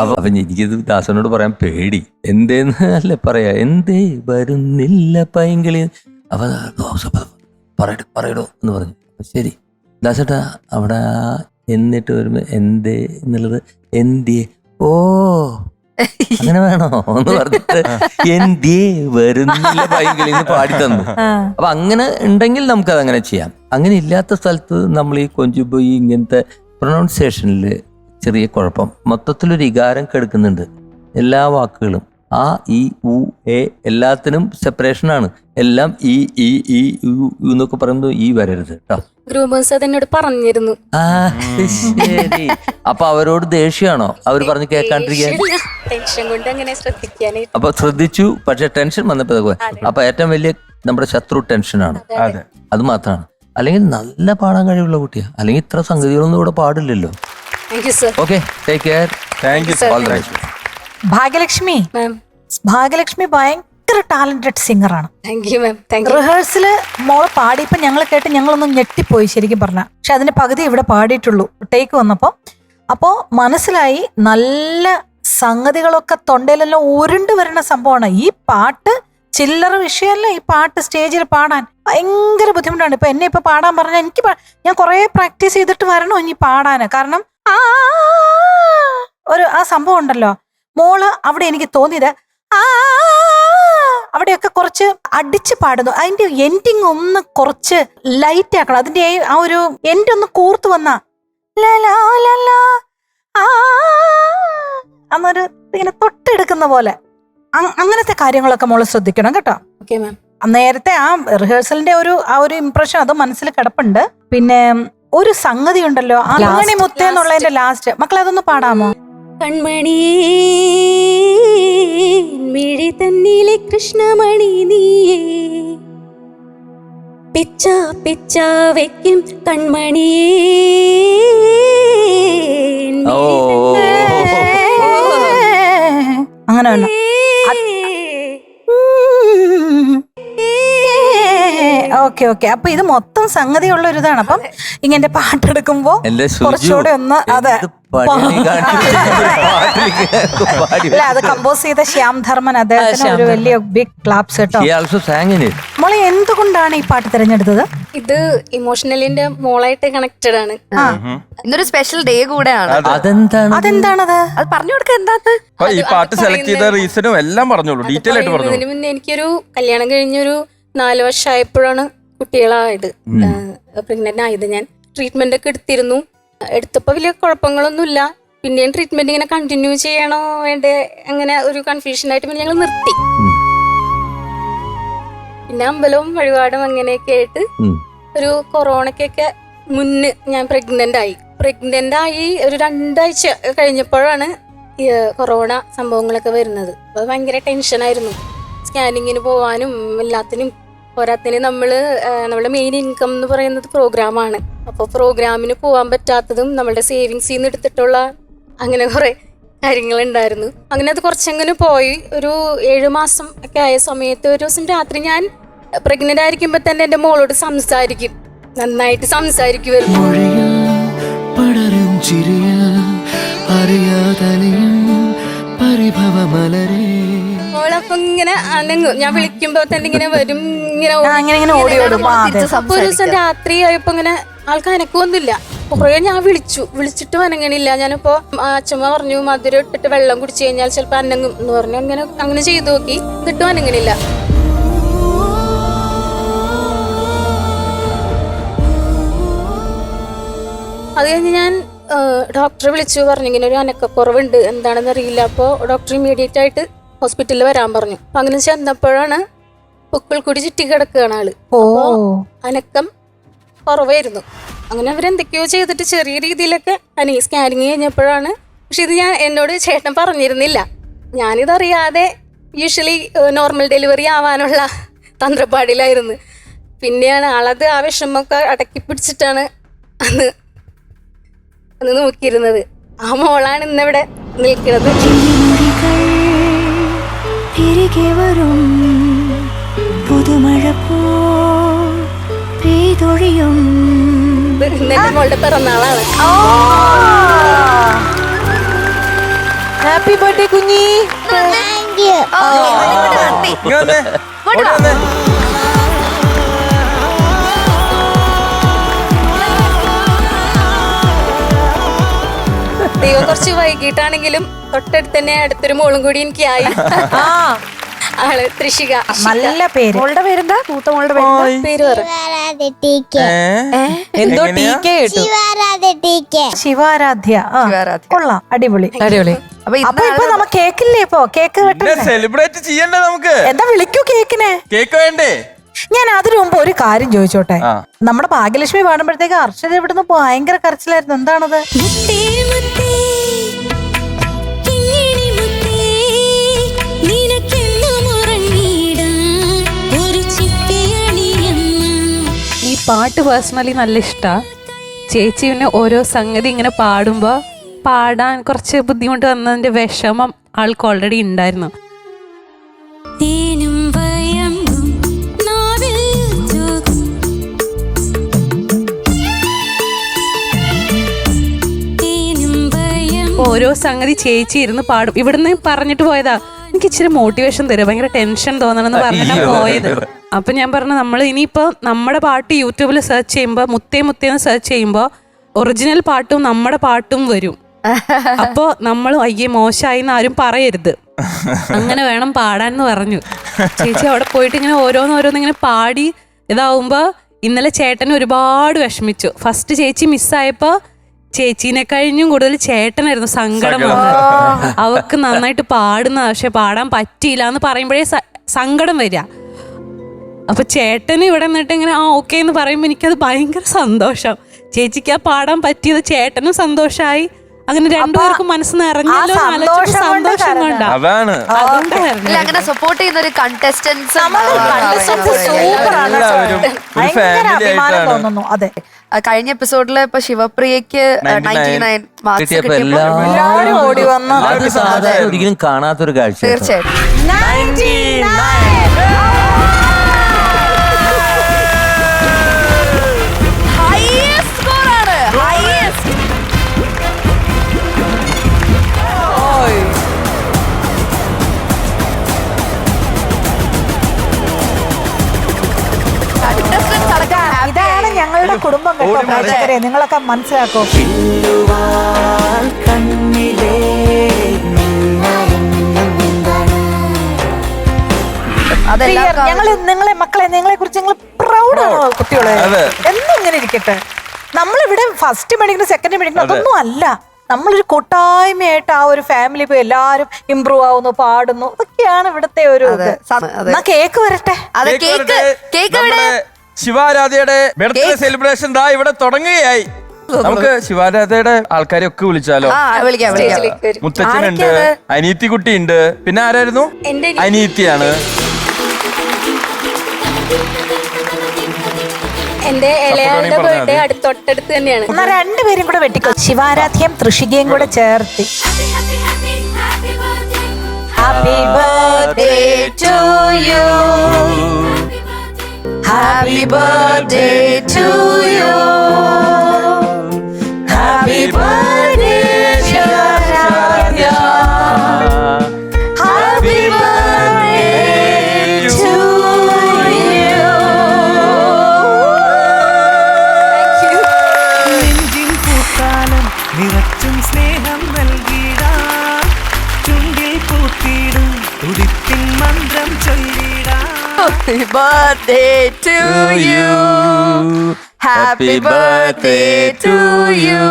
അപ്പൊ എനിക്കിത് ദാസനോട് പറയാൻ പേടി. എന്തേന്ന് അല്ലേ പറയാ, എന്തേ വരുന്നില്ല പൈങ്കിളി. അപ്പൊ പറയടോ എന്ന് പറഞ്ഞു. ശരി ദാസേട്ടാ, അവിടെ എന്നിട്ട് വരുമ്പോ എന്തേ എന്നുള്ളത് എന്തേ, ഓ അങ്ങനെ വേണോ എന്ന് പറഞ്ഞിട്ട് എന്തേ വരുന്നില്ല പൈങ്കിളിന്ന് പാടി തന്നു. അപ്പൊ അങ്ങനെ ഉണ്ടെങ്കിൽ നമുക്കത് അങ്ങനെ ചെയ്യാം. അങ്ങനെ ഇല്ലാത്ത സ്ഥലത്ത് നമ്മൾ ഈ കൊഞ്ചുപോയി ഇങ്ങനത്തെ പ്രൊനൗൺസിയേഷനിൽ ചെറിയ കുഴപ്പം, മൊത്തത്തിലൊരു വികാരം കെടുക്കുന്നുണ്ട്. എല്ലാ വാക്കുകളും ആ ഇ ഉ എ എല്ലാത്തിനും സെപ്പറേഷനാണ്. എല്ലാം ഈ ഈ ഈ എന്നൊക്കെ പറയുന്നത് ഈ വരരുത് കേട്ടോ. ഗ്രൂമേഴ്സ് അതെന്നോട് പറഞ്ഞിരുന്നു. ശരി. അപ്പൊ അവരോട് ദേഷ്യമാണോ അവർ പറഞ്ഞ് കേൾക്കാണ്ടിരിക്കാൻ? ടെൻഷൻ കൊണ്ട് അങ്ങനെ ശ്രദ്ധിക്കാനായിട്ട്. അപ്പൊ ശ്രദ്ധിച്ചു, പക്ഷെ ടെൻഷൻ വന്നപ്പോ അപ്പൊ ഏറ്റവും വലിയ നമ്മുടെ ശത്രു ടെൻഷനാണ്. അത് മാത്രമാണ്. അല്ലെങ്കിൽ നല്ല പാടാൻ കഴിവുള്ള കുട്ടിയാ, അല്ലെങ്കിൽ ഇത്ര സംഗതികളൊന്നും ഇവിടെ പാടില്ലല്ലോ. Okay, take care. Thank you. All the best. Bhagyalakshmi Bhagyalakshmi ഭയങ്കര ടാലന്റഡ് സിംഗറാണ്. റിഹേഴ്സല് മോള് പാടിയപ്പോ ഞങ്ങൾ കേട്ട് ഞങ്ങളൊന്നും ഞെട്ടിപ്പോയി ശരിക്കും പറഞ്ഞ. പക്ഷെ അതിന്റെ പകുതി ഇവിടെ പാടിയിട്ടുള്ളൂ ടേക്ക് വന്നപ്പോ. അപ്പോ മനസ്സിലായി നല്ല സംഗതികളൊക്കെ തൊണ്ടയിലെല്ലാം ഉരുണ്ട് വരുന്ന സംഭവമാണ്. ഈ പാട്ട് ചില്ലറ വിഷയമല്ല. ഈ പാട്ട് സ്റ്റേജിൽ പാടാൻ ഭയങ്കര ബുദ്ധിമുട്ടാണ്. ഇപ്പൊ എന്നെ ഇപ്പൊ പാടാൻ പറഞ്ഞാൽ എനിക്ക് ഞാൻ കുറെ പ്രാക്ടീസ് ചെയ്തിട്ട് വരണോ ഇനി പാടാന്. കാരണം ആ സംഭവം ഉണ്ടല്ലോ മോള് അവിടെ എനിക്ക് തോന്നിയത് അവിടെയൊക്കെ കുറച്ച് അടിച്ച് പാടുന്നു. അതിന്റെ എൻഡിങ് ഒന്ന് കുറച്ച് ലൈറ്റ് ആക്കണം. അതിന്റെ ആ ഒരു എൻഡ് ഒന്ന് കൂർത്തു വന്ന അന്നൊരു ഇങ്ങനെ തൊട്ടെടുക്കുന്ന പോലെ അങ്ങനത്തെ കാര്യങ്ങളൊക്കെ മോള് ശ്രദ്ധിക്കണം കേട്ടോ. നേരത്തെ ആ റിഹേഴ്സലിന്റെ ആ ഒരു ഇംപ്രഷൻ അത് മനസ്സിൽ കിടപ്പുണ്ട്. പിന്നെ ഒരു സംഗതി ഉണ്ടല്ലോ, അങ്ങനെ മുത്തേന്നുള്ളതിന്റെ ലാസ്റ്റ്. മക്കളെ അതൊന്ന് പാടാമോ? കൺമണി മിഴി തന്നിലെ കൃഷ്ണമണി നീയേ പിച്ച പിച്ച വെക്കും കൺമണിയേ. അങ്ങനെ വേണം. Okay okay. അപ്പൊ ഇത് മൊത്തം സംഗതി ഉള്ള ഒരു ഇതാണ്. അപ്പം ഇങ്ങനെ പാട്ടെടുക്കുമ്പോ കുറച്ചുകൂടെ ഒന്ന് അതെ അല്ല, അത് കമ്പോസ് ചെയ്ത ശ്യാം ധർമ്മൻ, അദ്ദേഹത്തിന് ഒരു വലിയ ബിഗ് ക്ലാപ്സ് കേട്ടോ. മോളെ എന്തുകൊണ്ടാണ് ഈ പാട്ട് തിരഞ്ഞെടുത്തത്? ഇത് ഇമോഷണലിന്റെ മോളായിട്ട് കണക്റ്റഡ് ആണ്. ഇന്നൊരു സ്പെഷ്യൽ ഡേ കൂടെയാണ്. അതെന്താണത്? അത് പറഞ്ഞു കൊടുക്ക. എന്താ ഈ പാട്ട് സെലക്ട് ചെയ്ത റീസണും എല്ലാം പറഞ്ഞോളൂ, ഡീറ്റെയിൽ ആയിട്ട് പറഞ്ഞു. ഇതിനു മുന്നേ എനിക്കൊരു കല്യാണം കഴിഞ്ഞൊരു 4 വർഷമായപ്പോഴാണ് കുട്ടികളായത്, പ്രഗ്നന്റ് ആയത്. ഞാൻ ട്രീറ്റ്മെന്റ് ഒക്കെ എടുത്തിരുന്നു. എടുത്തപ്പോ വലിയ കുഴപ്പങ്ങളൊന്നുമില്ല. പിന്നെയും ട്രീറ്റ്മെന്റ് ഇങ്ങനെ കണ്ടിന്യൂ ചെയ്യണോ വേണ്ടേ അങ്ങനെ ഒരു കൺഫ്യൂഷനായിട്ട് പിന്നെ ഞങ്ങൾ നിർത്തി. പിന്നെ അമ്പലവും വഴിപാടും അങ്ങനെയൊക്കെ ആയിട്ട് ഒരു കൊറോണക്കൊക്കെ മുന്നേ ഞാൻ പ്രഗ്നന്റ് ആയി ഒരു 2 ആഴ്ച കഴിഞ്ഞപ്പോഴാണ് ഈ കൊറോണ സംഭവങ്ങളൊക്കെ വരുന്നത്. അപ്പോൾ ഭയങ്കര ടെൻഷനായിരുന്നു. സ്കാനിങ്ങിന് പോവാനും എല്ലാത്തിനും. പോരാത്തിന് നമ്മളെ മെയിൻ ഇൻകം എന്ന് പറയുന്നത് പ്രോഗ്രാമാണ്. അപ്പോൾ പ്രോഗ്രാമിന് പോകാൻ പറ്റാത്തതും നമ്മളുടെ സേവിങ്സിൽ നിന്ന് എടുത്തിട്ടുള്ള അങ്ങനെ കുറെ കാര്യങ്ങളുണ്ടായിരുന്നു. അങ്ങനെ അത് കുറച്ചെങ്ങനെ പോയി. ഒരു 7 മാസം ഒക്കെ ആയ സമയത്ത് ഒരു ദിവസം രാത്രി ഞാൻ പ്രഗ്നന്റ് ആയിരിക്കുമ്പോ തന്നെ എൻ്റെ മോളോട് സംസാരിക്കും, നന്നായിട്ട് സംസാരിക്കുമായിരുന്നു. മോളപ്പൊ ഇങ്ങനെ അനങ്ങും, ഞാൻ വിളിക്കുമ്പോ തന്നെ ഇങ്ങനെ വരും, ഇങ്ങനെ അപ്പൊ ഒരു ദിവസം രാത്രി ആയപ്പോ ഇങ്ങനെ ആൾക്ക് അനക്കൊന്നുമില്ല. കുറേ ഞാൻ വിളിച്ചിട്ടും അനങ്ങണില്ല. ഞാനിപ്പോ അച്ഛമ്മ പറഞ്ഞു മധുരം ഇട്ടിട്ട് വെള്ളം കുടിച്ചു കഴിഞ്ഞാൽ ചിലപ്പോ അനങ്ങും എന്ന് പറഞ്ഞു. അങ്ങനെ ചെയ്തു നോക്കി, എന്നിട്ടും അനങ്ങണില്ല. അത് കഴിഞ്ഞ് ഞാൻ ഡോക്ടറെ വിളിച്ചു, പറഞ്ഞു ഇങ്ങനെ ഒരു അനക്കക്കുറവുണ്ട്, എന്താണെന്ന് അറിയില്ല. അപ്പോൾ ഡോക്ടർ ഇമ്മീഡിയറ്റ് ആയിട്ട് ഹോസ്പിറ്റലിൽ വരാൻ പറഞ്ഞു. അപ്പൊ അങ്ങനെ ചെന്നപ്പോഴാണ് പൊക്കിൾ കൂടി ചുറ്റി കിടക്കുകയാണ് ആള്. അനക്കം കുറവായിരുന്നു. അങ്ങനെ അവരെന്തൊക്കെയോ ചെയ്തിട്ട് ചെറിയ രീതിയിലൊക്കെ സ്കാനിങ് കഴിഞ്ഞപ്പോഴാണ്. പക്ഷെ ഇത് എന്നോട് ചേട്ടൻ പറഞ്ഞിരുന്നില്ല. ഞാനിതറിയാതെ യൂഷ്വലി നോർമൽ ഡെലിവറി ആവാനുള്ള തന്ത്രപ്പാടിലായിരുന്നു. പിന്നെയാണ് ആളത് ആ വിഷമമൊക്കെ അടക്കി പിടിച്ചിട്ടാണ് അന്ന് നോക്കിയിരുന്നത്. ആ മോളാണ് ഇന്നിവിടെ നിൽക്കുന്നത്. ഇന്നെന്റെ മോളുടെ പിറന്നാളാണ്. ഹാപ്പി ബർത്ത്ഡേ കുഞ്ഞി. Thank you. ദൈവം കുറച്ച് വൈകിട്ടാണെങ്കിലും തൊട്ടടുത്ത് തന്നെ അടുത്തൊരു മോളും കൂടി എനിക്കായി. ആള് ത്രിഷിക. നല്ല പേര്. മോളുടെ പേരെന്താ? മൂത്ത മോളുടെ പേര് പറ. എന്തോ ടീക്കേ കേട്ടു. ശിവാരാധ്യ. കൊള്ളാം, അടിപൊളി. അപ്പൊ ഇപ്പൊ നമുക്ക് കേക്കില്ലേ? ഇപ്പൊ കേക്ക് സെലിബ്രേറ്റ് ചെയ്യണ്ടേ നമുക്ക്? എന്താ വിളിക്കൂ കേക്കിനെ? കേക്ക് വേണ്ടേ? ഞാൻ അതിനു മുമ്പ് ഒരു കാര്യം ചോദിച്ചോട്ടെ. നമ്മുടെ ഭാഗ്യലക്ഷ്മി പാടുമ്പോഴത്തേക്ക് അർഷത ഇവിടുന്ന് ഭയങ്കര കരച്ചിലായിരുന്നു. എന്താണത്? ഈ പാട്ട് പേഴ്സണലി നല്ല ഇഷ്ടമാണ്. ചേച്ചി പിന്നെ ഓരോ സംഗതി ഇങ്ങനെ പാടുമ്പോൾ പാടാൻ കുറച്ച് ബുദ്ധിമുട്ട് വന്നതിന്റെ വിഷമം ആൾക്ക് ഓൾറെഡി ഉണ്ടായിരുന്നു. ഓരോ സംഗതി ചേച്ചി ഇരുന്ന് പാടും. ഇവിടുന്ന് പറഞ്ഞിട്ട് പോയതാ, എനിക്ക് ഇച്ചിരി മോട്ടിവേഷൻ തരും, ഭയങ്കര ടെൻഷൻ തോന്നണമെന്ന് പറഞ്ഞിട്ടാണ് പോയത്. അപ്പൊ ഞാൻ പറഞ്ഞു, നമ്മൾ ഇനിയിപ്പോ നമ്മുടെ പാട്ട് യൂട്യൂബിൽ സെർച്ച് ചെയ്യുമ്പോ മുത്തേന്ന് സെർച്ച് ചെയ്യുമ്പോ ഒറിജിനൽ പാട്ടും നമ്മുടെ പാട്ടും വരും. അപ്പോ നമ്മൾ അയ്യേ മോശമായി എന്ന് ആരും പറയരുത്, അങ്ങനെ വേണം പാടാൻ എന്ന് പറഞ്ഞു. ചേച്ചി അവിടെ പോയിട്ട് ഇങ്ങനെ ഓരോന്നോരോന്ന് ഇങ്ങനെ പാടി ഇതാവുമ്പോ ഇന്നലെ ചേട്ടൻ ഒരുപാട് വിഷമിച്ചു. ഫസ്റ്റ് ചേച്ചി മിസ്സായപ്പോ ചേച്ചീനെ കഴിഞ്ഞും കൂടുതൽ ചേട്ടനായിരുന്നു സങ്കടം വന്നത്. അവക്ക് നന്നായിട്ട് പാടുന്ന, പക്ഷെ പാടാൻ പറ്റിയില്ല എന്ന് പറയുമ്പോഴേ സങ്കടം വരിക. അപ്പൊ ചേട്ടന് ഇവിടെ നിന്നിട്ട് ഇങ്ങനെ ഓക്കെ എന്ന് പറയുമ്പോ എനിക്കത് ഭയങ്കര സന്തോഷം. ചേച്ചിക്ക് ആ പാടാൻ പറ്റിയത് ചേട്ടനും സന്തോഷമായി. അങ്ങനെ രണ്ടുപേർക്കും മനസ്സ് നിറഞ്ഞല്ലോ, സന്തോഷം കൊണ്ടാ. അങ്ങനെ സപ്പോർട്ട് ചെയ്യുന്ന ഒരു കണ്ടസ്റ്റൻസ് അതെ. കഴിഞ്ഞ എപ്പിസോഡില് ഇപ്പൊ ശിവപ്രിയക്ക് 99 മാർക്സ് എല്ലാവരും ഓടി വന്നു. ഒരിക്കലും കാണാത്തൊരു കാഴ്ച. തീർച്ചയായിട്ടും ഇതാണ് ഞങ്ങളുടെ കുടുംബം കേട്ടോ പ്രേക്ഷകരെ, നിങ്ങളൊക്കെ മനസ്സിലാക്കോ. നിങ്ങളെ മക്കളെ, നിങ്ങളെ കുറിച്ച് ഞങ്ങൾ പ്രൗഡാണോ കുട്ടികളെ? എന്നും ഇങ്ങനെ ഇരിക്കട്ടെ. നമ്മളിവിടെ ഫസ്റ്റ് മേടിക്കുന്ന സെക്കൻഡ് മേടിക്കുന്ന അതൊന്നും അല്ല. നമ്മളൊരു കൂട്ടായ്മയായിട്ട് ആ ഒരു ഫാമിലി ഇപ്പൊ എല്ലാരും ഇമ്പ്രൂവ് ആവുന്നു, പാടുന്നു, അതൊക്കെയാണ് ഇവിടുത്തെ ഒരു ഇത്. എന്നാ കേക്ക് വരട്ടെ. നമ്മുടെ ശിവാരാധയുടെ ബർത്ത്ഡേ സെലിബ്രേഷൻ ദാ ഇവിടെ തുടങ്ങുകയായി. നമുക്ക് ശിവാരാധയുടെ ആൾക്കാരെ ഒക്കെ വിളിച്ചാലോ? മുത്തച്ഛനുണ്ട്, അനീത്തിക്കുട്ടി ഉണ്ട്, പിന്നെ ആരായിരുന്നു? അനീത്തിയാണ്. എന്റെ ഇളയാളുടെ ബർത്ത്ഡേ തൊട്ടടുത്ത് തന്നെയാണ്. എന്നാ രണ്ടുപേരും കൂടെ വെട്ടിക്കോ, ശിവാരാധ്യം തൃഷികയും കൂടെ ചേർത്തി. Happy birthday to you, happy birthday to you, happy birthday Shivaradhya, happy birthday to you. നെഞ്ചിൻ പൂക്കാലം നിറച്ചും സ്നേഹം നൽകിടാ, ചുണ്ടിൽ പൂത്തിടും തുടിപ്പിൻ മന്ത്രം ചൊല്ലിടാ. Happy birthday to you. Happy birthday to you.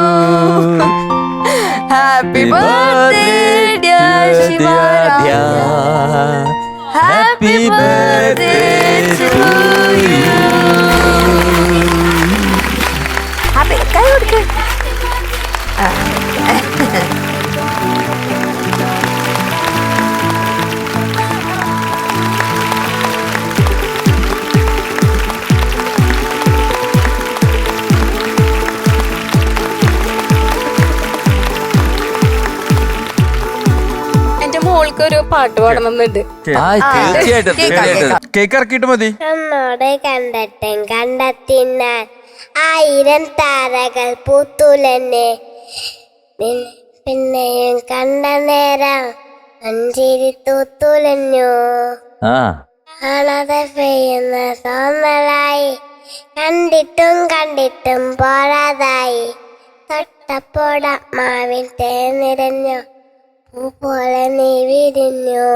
Happy birthday dear Shivaradhya. Happy birthday to you. Happy കൈ കൊടുക്ക്. എന്റെ മോൾക്ക് ഒരു പാട്ട് പാടണമെന്നുണ്ട്. തീർച്ചയായിട്ടും കേക്ക് ഇറക്കിയിട്ട് മതി. കണ്ണോടെ കണ്ടട്ടും കണ്ടെത്തിനാൻ 1000 താരകൾ പൂത്തുലന്നെ, പിന്നെയും കണ്ട നേരം അഞ്ചിരി തൂത്തുലഞ്ഞു. കാണാതെ പെയ്യുന്ന തോന്നലായി, കണ്ടിട്ടും കണ്ടിട്ടും പോരാതായി. തൊട്ടപ്പോട മാവിൻ തേനിരഞ്ഞു, പൂ പോലെ നീ വിരിഞ്ഞു.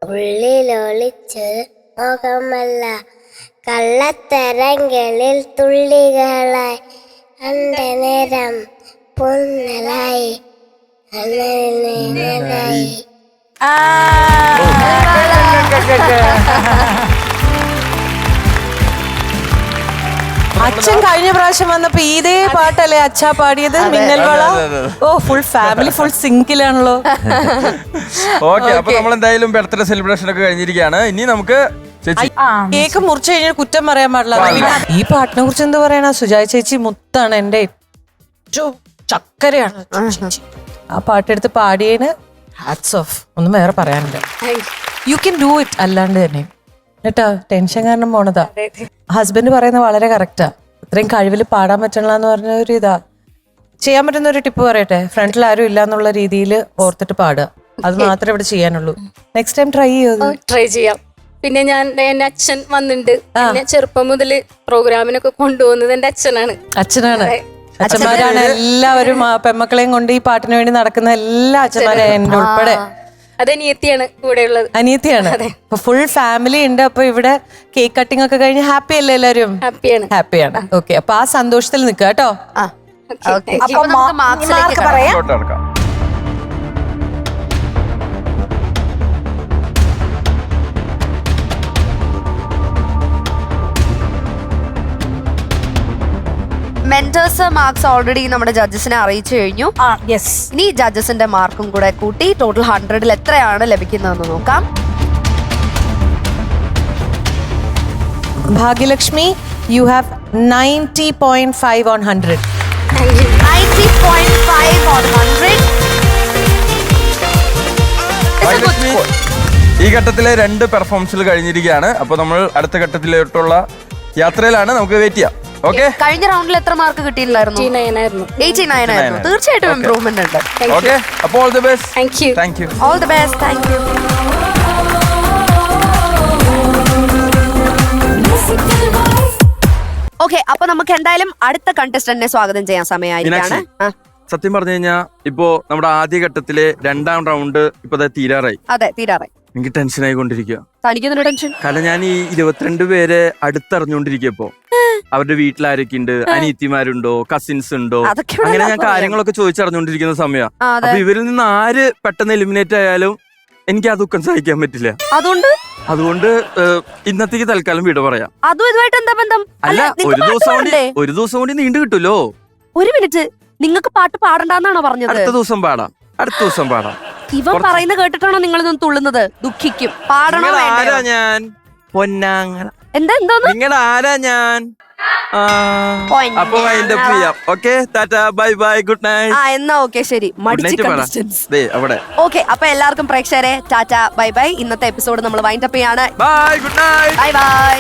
ഉള്ളിലൊളിച്ചൊരു മുഖമല്ല, കള്ളത്തരങ്ങളിൽ തുള്ളികളായി. കണ്ട നേരം പൊന്നലായി, കണ്ണലായി. അച്ഛൻ കഴിഞ്ഞ പ്രാവശ്യം വന്നപ്പോ ഇതേ പാട്ടല്ലേ അച്ഛാ പാടിയത്, മിന്നൽവള. ഓ, ഫുൾ ഫാമിലി ഫുൾ സിങ്കിലാണല്ലോ. ഓക്കെ, അപ്പൊ നമ്മൾ എന്തായാലും ബർത്ത്ഡേ സെലിബ്രേഷൻ ഒക്കെ കഴിഞ്ഞിരിക്കുകയാണ്. ഇനി നമുക്ക് കേക്ക് മുറിച്ചു കഴിഞ്ഞാൽ കുറ്റം പറയാൻ പാടില്ല. ഈ പാട്ടിനെ കുറിച്ച് എന്ത് പറയാനാ, സുജായ ചേച്ചി മുത്താണ്, എന്റെ ഏറ്റവും ചക്കരയാണ് ചേച്ചി. ആ പാട്ടെടുത്ത് പാടിയതിന് ഹാറ്റ്സ് ഓഫ്, ഒന്നും വേറെ പറയാനില്ല. You can do it. അല്ലാണ്ട് തന്നെ കേട്ടാ, ടെൻഷൻ കാരണം പോണതാ. ഹസ്ബൻഡ് പറയുന്നത് വളരെ കറക്റ്റാ. ഇത്രയും കഴിവിൽ പാടാൻ പറ്റണില്ല എന്ന് പറഞ്ഞ ഒരു ഇതാ. ചെയ്യാൻ പറ്റുന്ന ഒരു ടിപ്പ് പറയട്ടെ, ഫ്രണ്ടിൽ ആരും ഇല്ല എന്നുള്ള രീതിയിൽ ഓർത്തിട്ട് പാടുക. അത് മാത്രമേ ഇവിടെ ചെയ്യാനുള്ളൂ. നെക്സ്റ്റ് ടൈം ട്രൈ ചെയ്യോ? ട്രൈ ചെയ്യാം. പിന്നെ എന്റെ അച്ഛൻ വന്നിട്ടുണ്ട്. എന്നെ ചെറുപ്പം മുതല് പ്രോഗ്രാമിനൊക്കെ കൊണ്ടുപോകുന്നത് എന്റെ അച്ഛനാണ്. അച്ഛന്മാരാണ് എല്ലാവരും. പെമ്മക്കളെയും കൊണ്ട് ഈ പാട്ടിന് വേണ്ടി നടക്കുന്ന എല്ലാ അച്ഛന്മാരും, എന്റെ ഉൾപ്പെടെ. അനിയത്തിയാണ് കൂടെ ഉള്ളത്. അനിയത്തിയാണ്. അപ്പൊ ഫുൾ ഫാമിലി ഉണ്ട്. അപ്പൊ ഇവിടെ കേക്ക് കട്ടിംഗ് ഒക്കെ കഴിഞ്ഞ് ഹാപ്പി അല്ലേ എല്ലാരും? ഹാപ്പിയാണ്. ഓക്കെ, അപ്പൊ ആ സന്തോഷത്തിൽ നിൽക്കുക കേട്ടോ. പറയാം. മെന്റേഴ്സ് മാർക്സ് ഓൾറെഡി നമ്മുടെ ജഡ്ജസിനെ അറിയിച്ചു കഴിഞ്ഞു. ഇനി ജഡ്ജസിന്റെ മാർക്കും കൂടെ കൂട്ടി ടോട്ടൽ 100ൽ എത്രയാണ് ലഭിക്കുന്നതെന്ന് നോക്കാം. Bhagyalakshmi, you have 90.5 on 100. 90.5 on 100. ഈ ഘട്ടത്തിലെ 2 പെർഫോമൻസുകൾ കഴിഞ്ഞിരിക്കുകയാണ്. അപ്പൊ നമ്മൾ അടുത്ത ഘട്ടത്തിലോട്ടുള്ള യാത്രയിലാണ്. നമുക്ക് വെയിറ്റ് ചെയ്യാം. ഓക്കെ, കഴിഞ്ഞ റൗണ്ടിൽ എത്ര മാർക്ക് കിട്ടിയില്ലായിരുന്നു? 89 ആയിരുന്നു. തീർച്ചയായിട്ടും ഇംപ്രൂവ്മെന്റ് ഉണ്ട്. ഓക്കെ, അപ്പോൾ all the best. Thank you. All the best. Thank you. Okay, അപ്പൊ നമുക്ക് എന്തായാലും അടുത്ത കണ്ടസ്റ്റന്റിനെ സ്വാഗതം ചെയ്യാൻ സമയമായിരിക്കാണ്. സത്യം പറഞ്ഞു കഴിഞ്ഞാൽ ഇപ്പോ നമ്മുടെ ആദ്യ ഘട്ടത്തിലെ 2ാം റൗണ്ട് ഇപ്പൊ തീരാറായി. അതെ, തീരാറായി. എനിക്ക് ടെൻഷൻ ആയിക്കൊണ്ടിരിക്കുക. തനിക്കെന്തിനാ ടെൻഷൻ? കാരണം ഞാൻ ഈ 22 പേരെ അടുത്തറിഞ്ഞോണ്ടിരിക്കപ്പോ അവരുടെ വീട്ടിൽ ആരൊക്കെ ഉണ്ട്, അനിയത്തിമാരുണ്ടോ, കസിൻസ് ഉണ്ടോ, അതൊക്കെ ഇവിടെ അങ്ങനെ ഞാൻ എല്ലാവർക്കും കാര്യങ്ങളൊക്കെ ചോദിച്ചറിഞ്ഞോണ്ടിരിക്കുന്ന സമയമാണ്. ആ, അതെ. അപ്പൊ ഇവരിൽ നിന്ന് ആര് പെട്ടെന്ന് എലിമിനേറ്റ് ആയാലും എനിക്ക് ആ ദുഃഖം സഹിക്കാൻ പറ്റില്ല. അതുകൊണ്ട് ഇന്നത്തേക്ക് തൽക്കാലം വീട് പറയാം. അതും ഇതുമായിട്ട് എന്താ ബന്ധം? അല്ല, ഒരു ദിവസം കൂടി നീണ്ടു കിട്ടൂലോ. ഒരു മിനിറ്റ്, നിങ്ങൾക്ക് പാട്ട് പാടണ്ടെന്നാണോ പറഞ്ഞത്? അടുത്ത ദിവസം പാടാം. ഇവൻ പറയുന്നത് കേട്ടിട്ടാണോ നിങ്ങൾ ഇതൊന്നും തുള്ളുന്നത്? ദുഃഖിക്കും. പാടണോ ആരാ ഞാൻ? പൊന്നാങ്ങ. നിങ്ങളുടെ ആരാ ഞാൻ? അപ്പൊ വൈൻഡ് അപ്പ് ചെയ്യാം. Okay, tata, bye bye, good night. എന്നാ ഓക്കെ, ശരി. അവിടെ ഓക്കെ, അപ്പൊ എല്ലാവർക്കും പ്രേക്ഷകരെ ടാറ്റ, ബൈ ബൈ. ഇന്നത്തെ എപ്പിസോഡ് നമ്മൾ വൈൻഡ് അപ്പ് ചെയ്യാണ്. Bye, good night. Bye by.